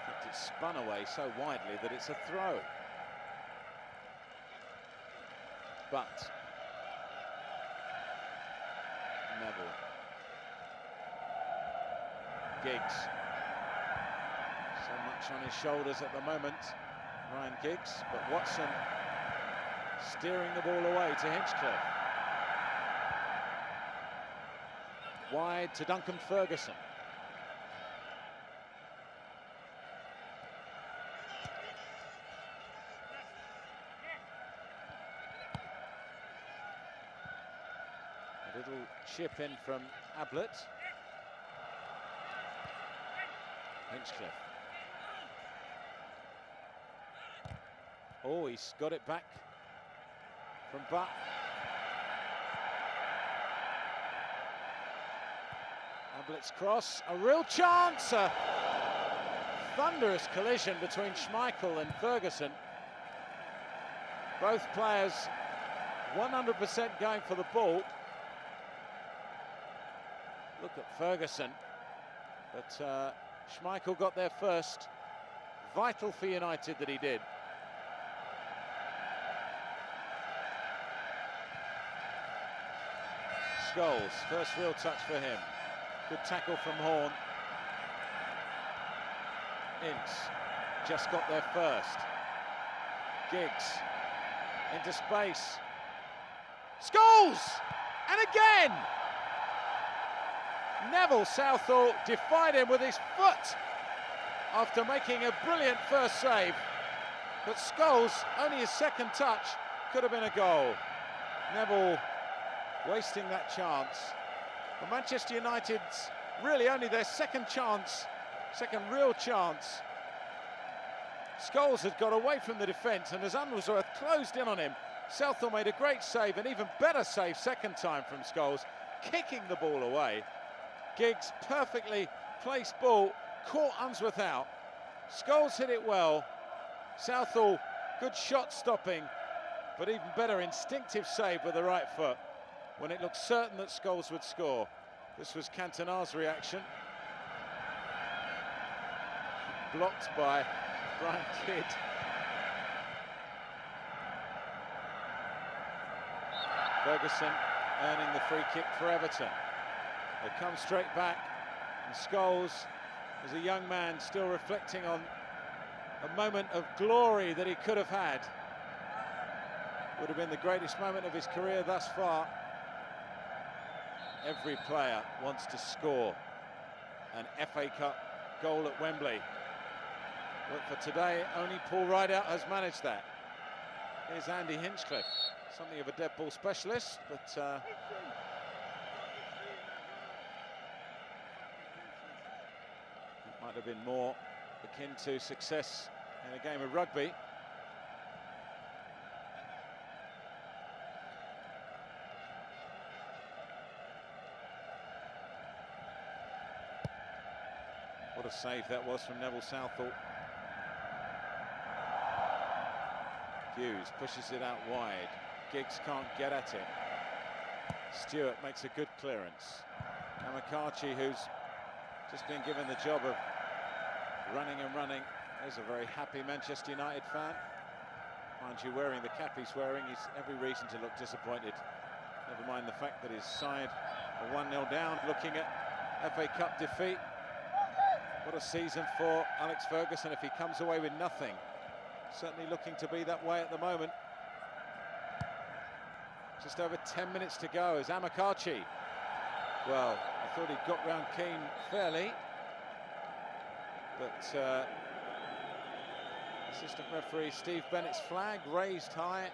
In fact, it's spun away so widely that it's a throw. But Neville. Giggs. So much on his shoulders at the moment, Ryan Giggs, but Watson steering the ball away to Hinchcliffe. Wide to Duncan Ferguson. A little chip in from Ablett. Hinchcliffe. Oh, he's got it back from Butt. Ablett's cross, a real chance, a thunderous collision between Schmeichel and Ferguson. Both players 100% going for the ball. Look at Ferguson, but Schmeichel got there first. Vital for United that he did. Scholes, first real touch for him. Good tackle from Horn. Ince just got there first. Giggs into space. Scholes! And again! Neville Southall defied him with his foot after making a brilliant first save. But Scholes, only his second touch, could have been a goal. Neville wasting that chance. Well, Manchester United's really only their second real chance. Scholes had got away from the defence, and as Unsworth closed in on him, Southall made a great save, an even better save second time from Scholes, kicking the ball away. Giggs, perfectly placed ball, caught Unsworth out. Scholes hit it well. Southall, good shot stopping, but even better instinctive save with the right foot when it looked certain that Scholes would score. This was Cantona's reaction. blocked by Brian Kidd. Ferguson earning the free kick for Everton. They come straight back, and Scholes, as a young man, still reflecting on a moment of glory that he could have had. Would have been the greatest moment of his career thus far. Every player wants to score an FA Cup goal at Wembley. But for today, only Paul Rideout has managed that. Here's Andy Hinchcliffe, something of a dead ball specialist, but it might have been more akin to success in a game of rugby. What a save that was from Neville Southall. Hughes pushes it out wide. Giggs can't get at it. Stewart makes a good clearance. McCarthy, who's just been given the job of running and running. There's a very happy Manchester United fan. Mind you, wearing the cap he's wearing, he's every reason to look disappointed. Never mind the fact that his side are 1-0 down, looking at FA Cup defeat. What a season for Alex Ferguson if he comes away with nothing. Certainly looking to be that way at the moment. Just over 10 minutes to go as Amakachi. Well, I thought he got round Keane fairly, but assistant referee Steve Bennett's flag raised high.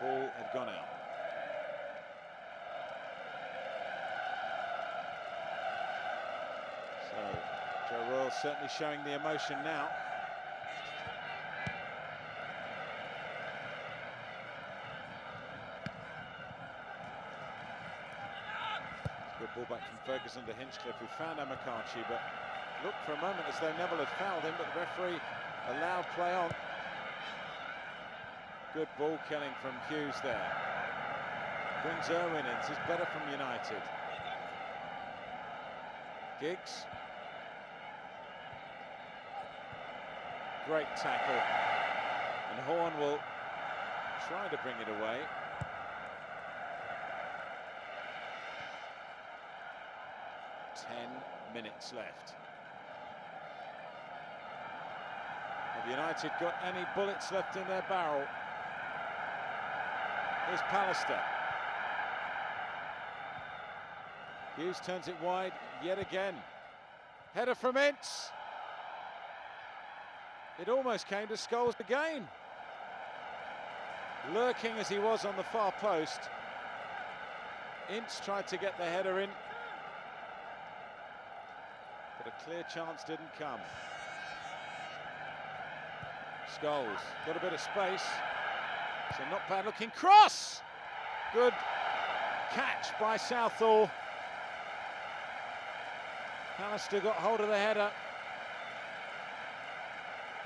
The ball had gone out. So Joe Royle certainly showing the emotion now. Good ball back from Ferguson to Hinchcliffe, who found Amakachi, but looked for a moment as though Neville had fouled him, but the referee allowed play on. Good ball killing from Hughes there. Brings Irwin in, this is better from United. Giggs. Great tackle. And Horn will try to bring it away. Minutes left. Have United got any bullets left in their barrel? Here's Pallister. Hughes turns it wide yet again. Header from Ince. It almost came to Scholes again. Lurking as he was on the far post, Ince tried to get the header in, but a clear chance didn't come. Scholes got a bit of space. It's a not bad looking cross. Good catch by Southall. Pallister got hold of the header,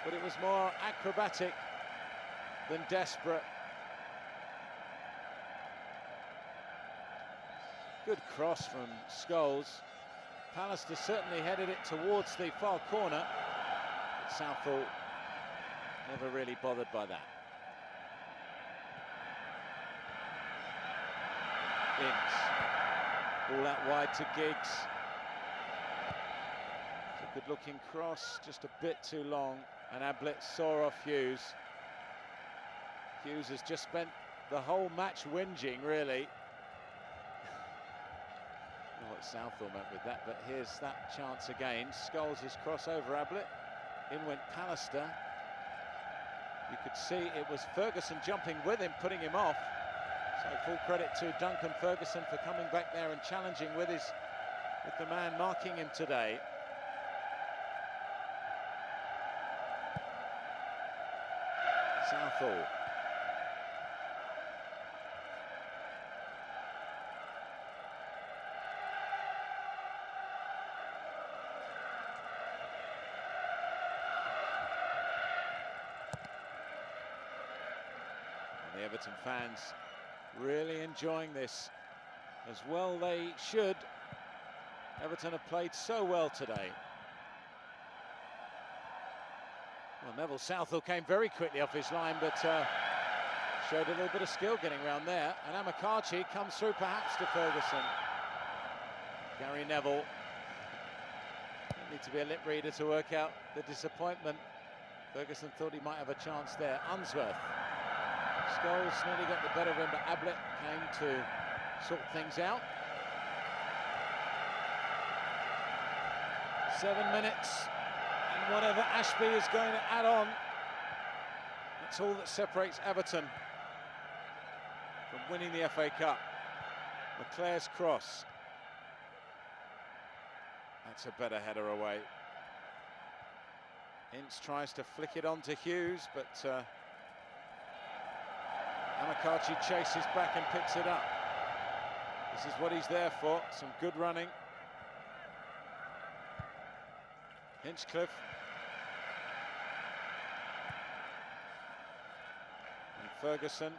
but it was more acrobatic than desperate. Good cross from Scholes. Pallister certainly headed it towards the far corner, but Southall never really bothered by that. Ince. Ball out wide to Giggs. It's a good looking cross, just a bit too long, and Ablett saw off Hughes. Hughes has just spent the whole match whinging, really. I don't know what Southall meant with that, but here's that chance again. Scholes' cross over Ablett. In went Pallister. You could see it was Ferguson jumping with him, putting him off. So full credit to Duncan Ferguson for coming back there and challenging with the man marking him today. Southall. And the Everton fans really enjoying this, as well they should. Everton have played so well today. Well, Neville Southall came very quickly off his line, but showed a little bit of skill getting around there. And ManUtd comes through perhaps to Ferguson. Gary Neville. Need to be a lip reader to work out the disappointment. Ferguson thought he might have a chance there. Unsworth. Scholes nearly got the better of him, but Ablett came to sort things out. 7 minutes, and whatever Ashby is going to add on, that's all that separates Everton from winning the FA Cup. Leclerc's cross. That's a better header away. Ince tries to flick it on to Hughes, but ManUtd chases back and picks it up. This is what he's there for, some good running. Hinchcliffe. And Ferguson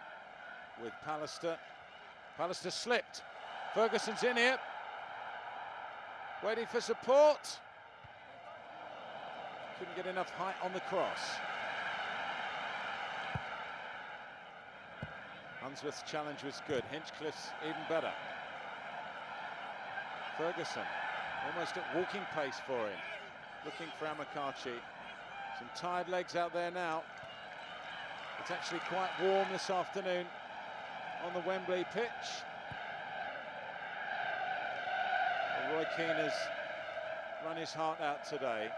with Pallister. Pallister slipped. Ferguson's in here. Waiting for support. Couldn't get enough height on the cross. Unsworth's challenge was good. Hinchcliffe's even better. Ferguson, almost at walking pace for him. Looking for ManUtd. Some tired legs out there now. It's actually quite warm this afternoon on the Wembley pitch. Well, Roy Keane has run his heart out today.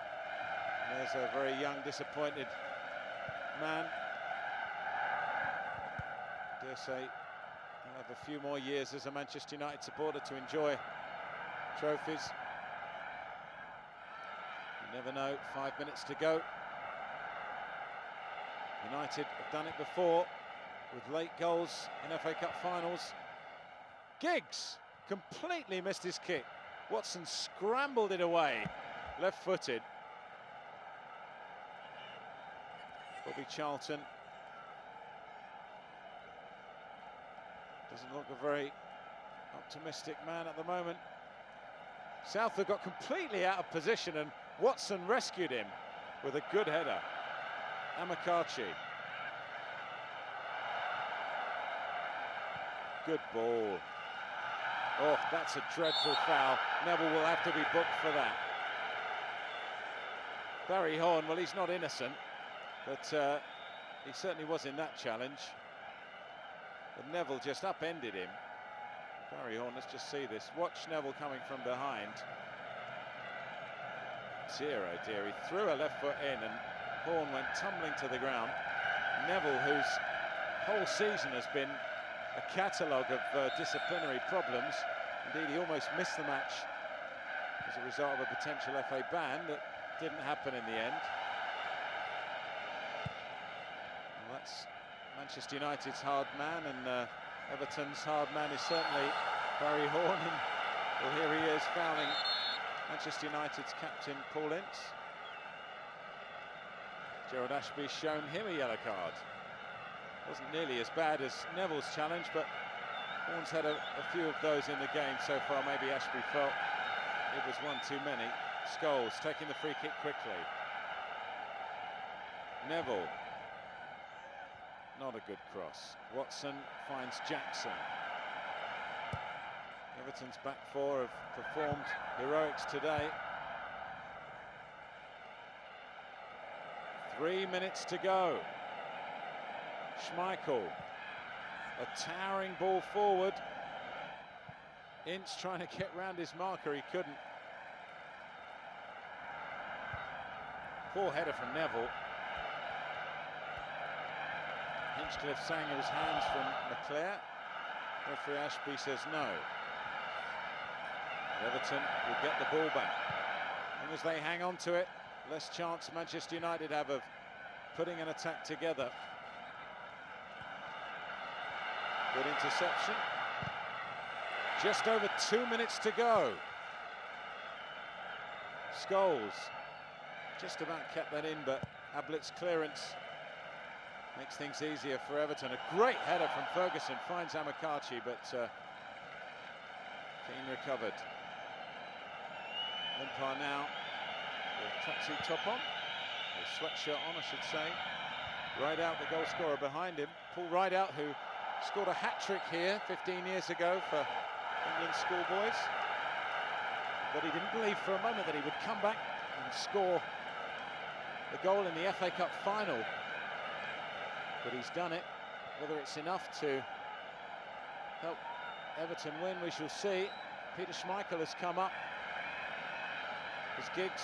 And there's a very young, disappointed man. I dare say he'll have a few more years as a Manchester United supporter to enjoy trophies. You never know, 5 minutes to go. United have done it before with late goals in FA Cup finals. Giggs completely missed his kick. Watson scrambled it away, left-footed. Bobby Charlton doesn't look a very optimistic man at the moment. Southall got completely out of position and Watson rescued him with a good header. ManUtd. Good ball. Oh, that's a dreadful foul. Neville will have to be booked for that. Barry Horn, well, he's not innocent, but he certainly was in that challenge. But Neville just upended him. Barry Horn, let's just see this. Watch Neville coming from behind. Dear, oh dear, he threw a left foot in and Horn went tumbling to the ground. Neville, whose whole season has been a catalogue of disciplinary problems. Indeed, he almost missed the match as a result of a potential FA ban that didn't happen in the end. Well, that's Manchester United's hard man, and Everton's hard man is certainly Barry Horn. And well, here he is fouling Manchester United's captain, Paul Ince. Gerald Ashby's shown him a yellow card. Wasn't nearly as bad as Neville's challenge, but Horn's had a few of those in the game so far. Maybe Ashby felt it was one too many. Scholes taking the free kick quickly. Neville. Not a good cross. Watson finds Jackson. Everton's back four have performed heroics today. 3 minutes to go. Schmeichel, a towering ball forward. Ince trying to get round his marker, he couldn't. Poor header from Neville. Hinchcliffe saying it was hands from Leclerc. Referee Ashby says no. Everton will get the ball back. As long as they hang on to it, less chance Manchester United have of putting an attack together. Good interception. Just over 2 minutes to go. Scholes just about kept that in, but Ablett's clearance makes things easier for Everton. A great header from Ferguson finds ManUtd, but Keane recovered. Limpar now with tracksuit top on, or sweatshirt on I should say. Rideout, the goal scorer behind him. Paul Rideout, who scored a hat-trick here 15 years ago for England's schoolboys. But he didn't believe for a moment that he would come back and score the goal in the FA Cup final. But he's done it. Whether it's enough to help Everton win, we shall see. Peter Schmeichel has come up as Giggs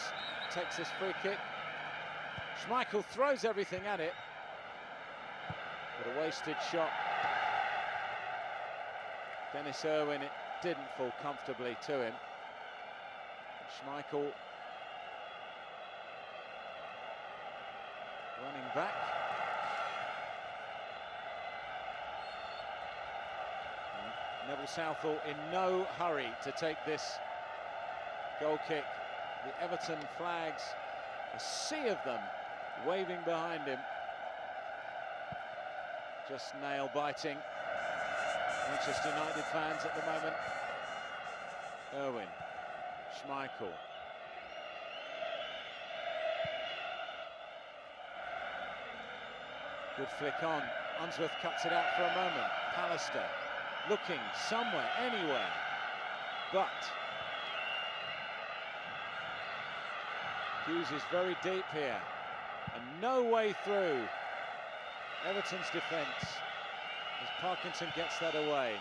takes this free kick. Schmeichel throws everything at it, but a wasted shot. Dennis Irwin, it didn't fall comfortably to him. Schmeichel running back. And Neville Southall in no hurry to take this goal kick. The Everton flags, a sea of them waving behind him. Just nail-biting Manchester United fans at the moment. Irwin, Schmeichel. Good flick on. Unsworth cuts it out for a moment. Pallister looking somewhere, anywhere, but Hughes is very deep here, and no way through Everton's defence as Parkinson gets that away.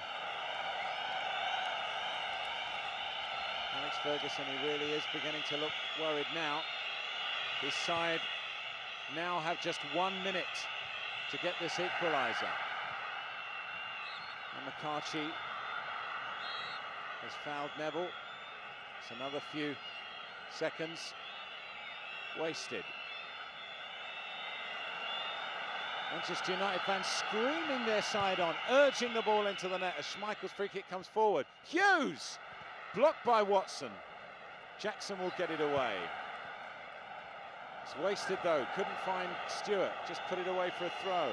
Alex Ferguson, he really is beginning to look worried now. His side now have just 1 minute to get this equaliser. And McCarthy has fouled Neville. It's another few seconds wasted. Manchester United fans screaming their side on, urging the ball into the net as Schmeichel's free kick comes forward. Hughes! Blocked by Watson. Jackson will get it away. It's wasted though, couldn't find Stewart, just put it away for a throw.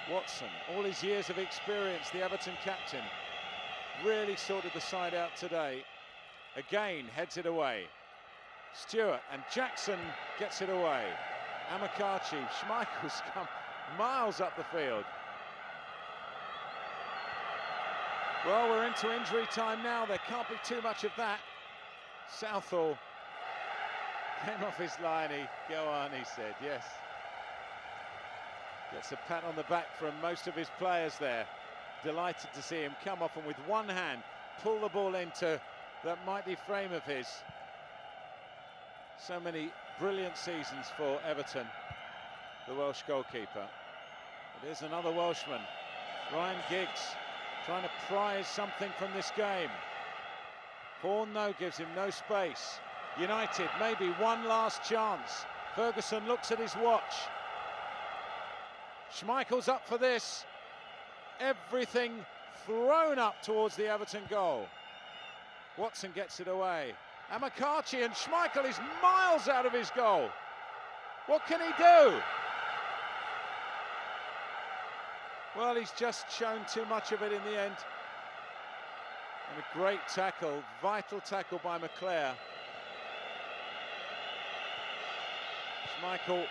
Watson, all his years of experience, the Everton captain, really sorted the side out today. Again, heads it away. Stewart, and Jackson gets it away. Amakachi, Schmeichel's come miles up the field. Well, we're into injury time now. There can't be too much of that. Southall came off his line. Go on, he said, yes. Gets a pat on the back from most of his players there. Delighted to see him come off and with one hand pull the ball into that mighty frame of his. So many brilliant seasons for Everton, the Welsh goalkeeper. There's another Welshman, Ryan Giggs, trying to prize something from this game. Horn, though, gives him no space. United, maybe one last chance. Ferguson looks at his watch. Schmeichel's up for this. Everything thrown up towards the Everton goal. Watson gets it away. Amakachi, and Schmeichel is miles out of his goal. What can he do? Well, he's just shown too much of it in the end. And a great tackle, vital tackle by McClare. Schmeichel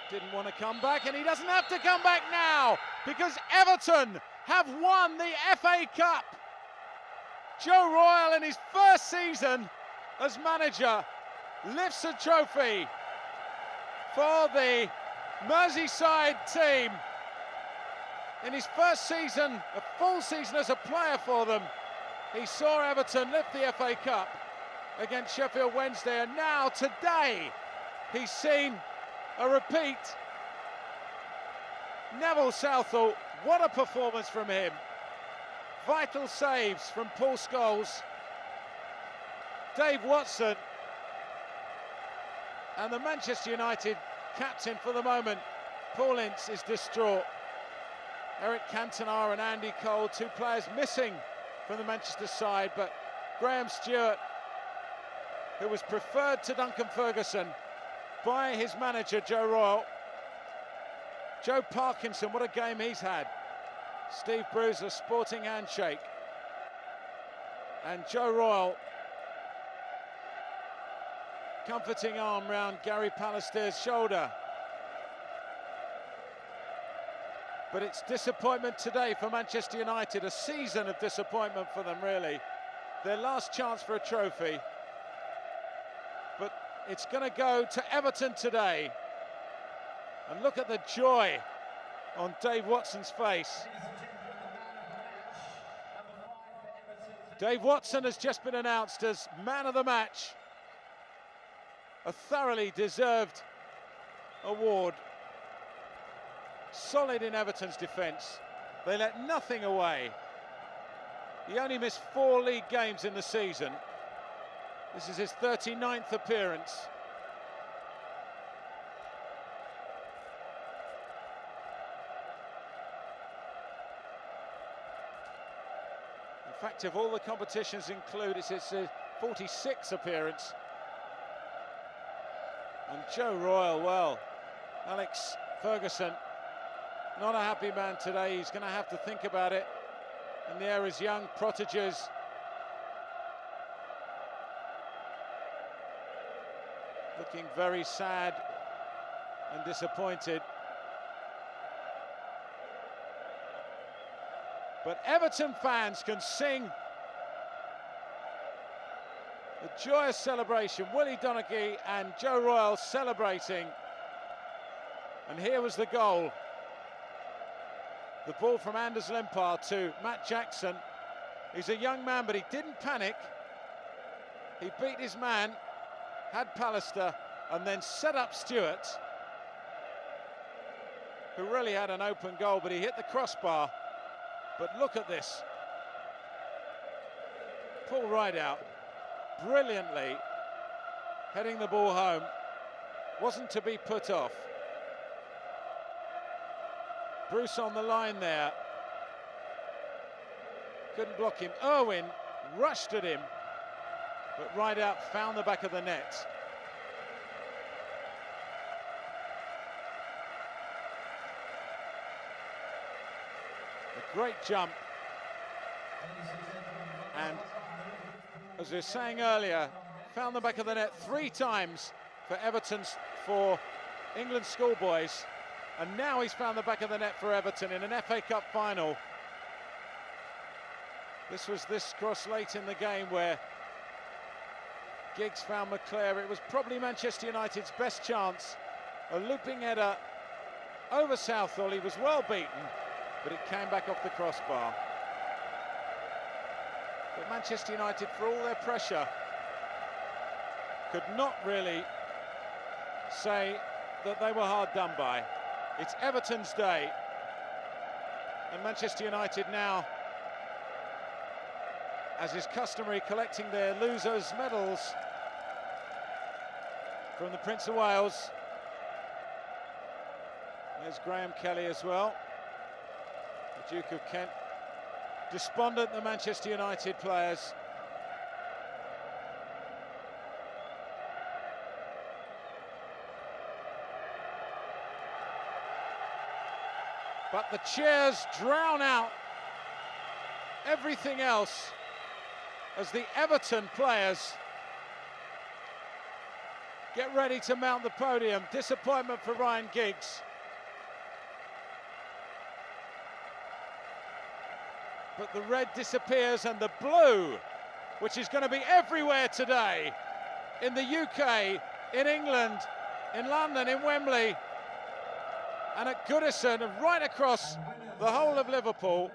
didn't want to come back, and he doesn't have to come back now because Everton have won the FA Cup. Joe Royle, in his first season as manager, lifts a trophy for the Merseyside team. In his first season, a full season as a player for them, he saw Everton lift the FA Cup against Sheffield Wednesday, and now today he's seen a repeat. Neville Southall, what a performance from him. Vital saves from Paul Scholes, Dave Watson, and the Manchester United captain for the moment, Paul Ince, is distraught. Eric Cantona and Andy Cole, two players missing from the Manchester side, but Graham Stewart, who was preferred to Duncan Ferguson by his manager Joe Royle. Joe Parkinson, what a game he's had. Steve Bruce, a sporting handshake. And Joe Royle, comforting arm round Gary Pallister's shoulder. But it's disappointment today for Manchester United, a season of disappointment for them, really. Their last chance for a trophy. But it's going to go to Everton today. And look at the joy on Dave Watson's face. Dave Watson has just been announced as man of the match. A thoroughly deserved award. Solid in Everton's defence. They let nothing away. He only missed 4 league games in the season. This is his 39th appearance. In fact, if all the competitions include, it's his 46th appearance. And Joe Royle, well, Alex Ferguson, not a happy man today. He's going to have to think about it. And there is young proteges. Looking very sad and disappointed. But Everton fans can sing the joyous celebration. Willie Donaghy and Joe Royle celebrating. And here was the goal. The ball from Anders Limpar to Matt Jackson. He's a young man, but he didn't panic. He beat his man, had Pallister, and then set up Stewart, who really had an open goal, but he hit the crossbar. But look at this. Paul Rideout, brilliantly heading the ball home. Wasn't to be put off. Bruce on the line there. Couldn't block him. Irwin rushed at him, but Rideout found the back of the net. A great jump. And as we were saying earlier, found the back of the net 3 times for for England schoolboys. And now he's found the back of the net for Everton in an FA Cup final. This was this cross late in the game where Giggs found McClare. It was probably Manchester United's best chance. A looping header over Southall. He was well beaten, but it came back off the crossbar. But Manchester United, for all their pressure, could not really say that they were hard done by. It's Everton's day, and Manchester United now, as is customary, collecting their losers' medals from the Prince of Wales. There's Graham Kelly as well, the Duke of Kent. Despondent, the Manchester United players. But the cheers drown out everything else as the Everton players get ready to mount the podium. Disappointment for Ryan Giggs. But the red disappears and the blue, which is going to be everywhere today, in the UK, in England, in London, in Wembley, and at Goodison, and right across the whole of Liverpool.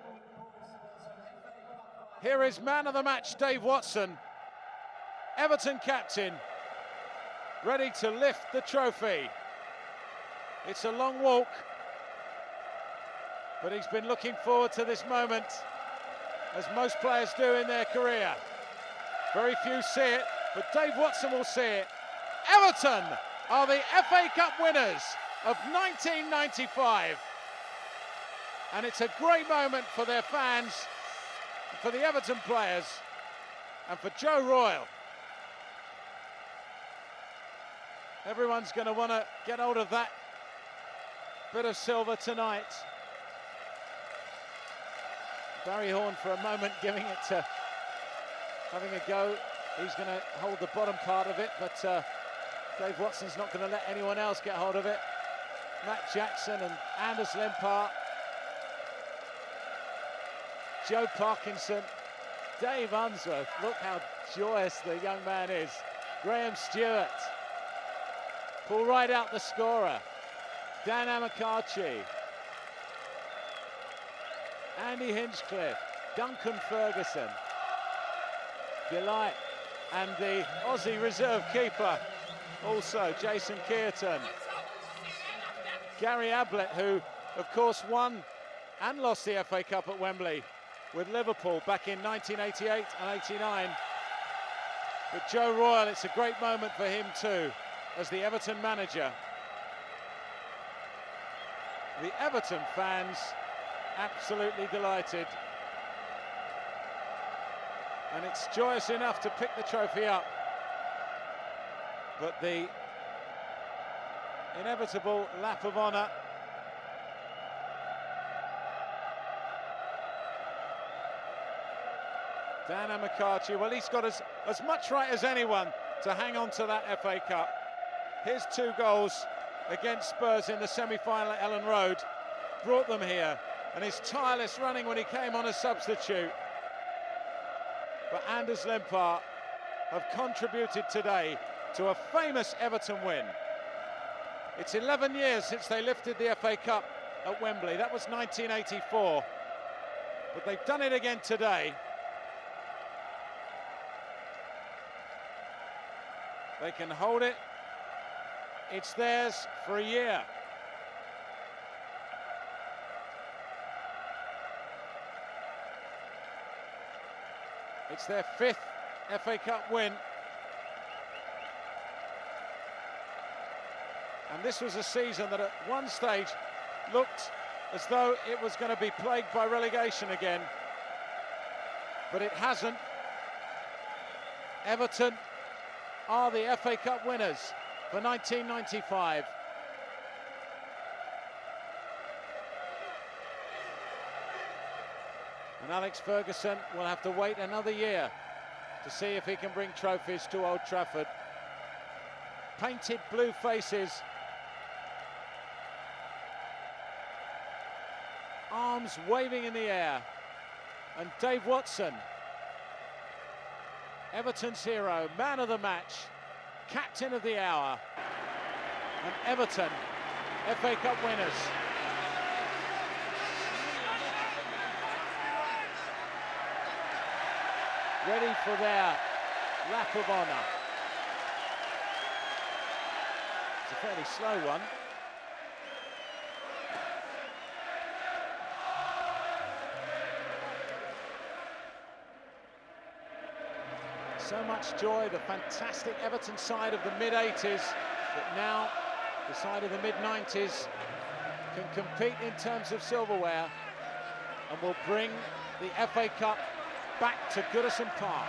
Here is man of the match, Dave Watson, Everton captain, ready to lift the trophy. It's a long walk, but he's been looking forward to this moment, as most players do in their career. Very few see it, but Dave Watson will see it. Everton are the FA Cup winners of 1995. And it's a great moment for their fans, for the Everton players, and for Joe Royle. Everyone's going to want to get hold of that bit of silver tonight. Barry Horn for a moment giving it to having a go. He's going to hold the bottom part of it, but Dave Watson's not going to let anyone else get hold of it. Matt Jackson and Anders Limpar, Joe Parkinson, Dave Unsworth. Look how joyous the young man is. Graham Stewart. Pull right out the scorer. Dan Amokachi. Andy Hinchcliffe. Duncan Ferguson. Delight. And the Aussie reserve keeper, also Jason Kearton. Gary Ablett, who of course won and lost the FA Cup at Wembley with Liverpool back in 1988 and 89. But Joe Royle, it's a great moment for him too, as the Everton manager. The Everton fans absolutely delighted. And it's joyous enough to pick the trophy up. But the inevitable lap of honour. Dan Amokachi, well, he's got as much right as anyone to hang on to that FA Cup. His 2 goals against Spurs in the semi-final at Ellen Road brought them here, and his tireless running when he came on as substitute for Anders Limpar have contributed today to a famous Everton win. It's 11 years since they lifted the FA Cup at Wembley. That was 1984, but they've done it again today. They can hold it. It's theirs for a year. It's their 5th FA Cup win. And this was a season that at one stage looked as though it was going to be plagued by relegation again. But it hasn't. Everton are the FA Cup winners for 1995. And Alex Ferguson will have to wait another year to see if he can bring trophies to Old Trafford. Painted blue faces. Arms waving in the air. And Dave Watson, Everton's hero, man of the match, captain of the hour. And Everton, FA Cup winners. Ready for their lap of honour. It's a fairly slow one. So much joy, the fantastic Everton side of the mid-80s, but now the side of the mid-90s can compete in terms of silverware and will bring the FA Cup back to Goodison Park.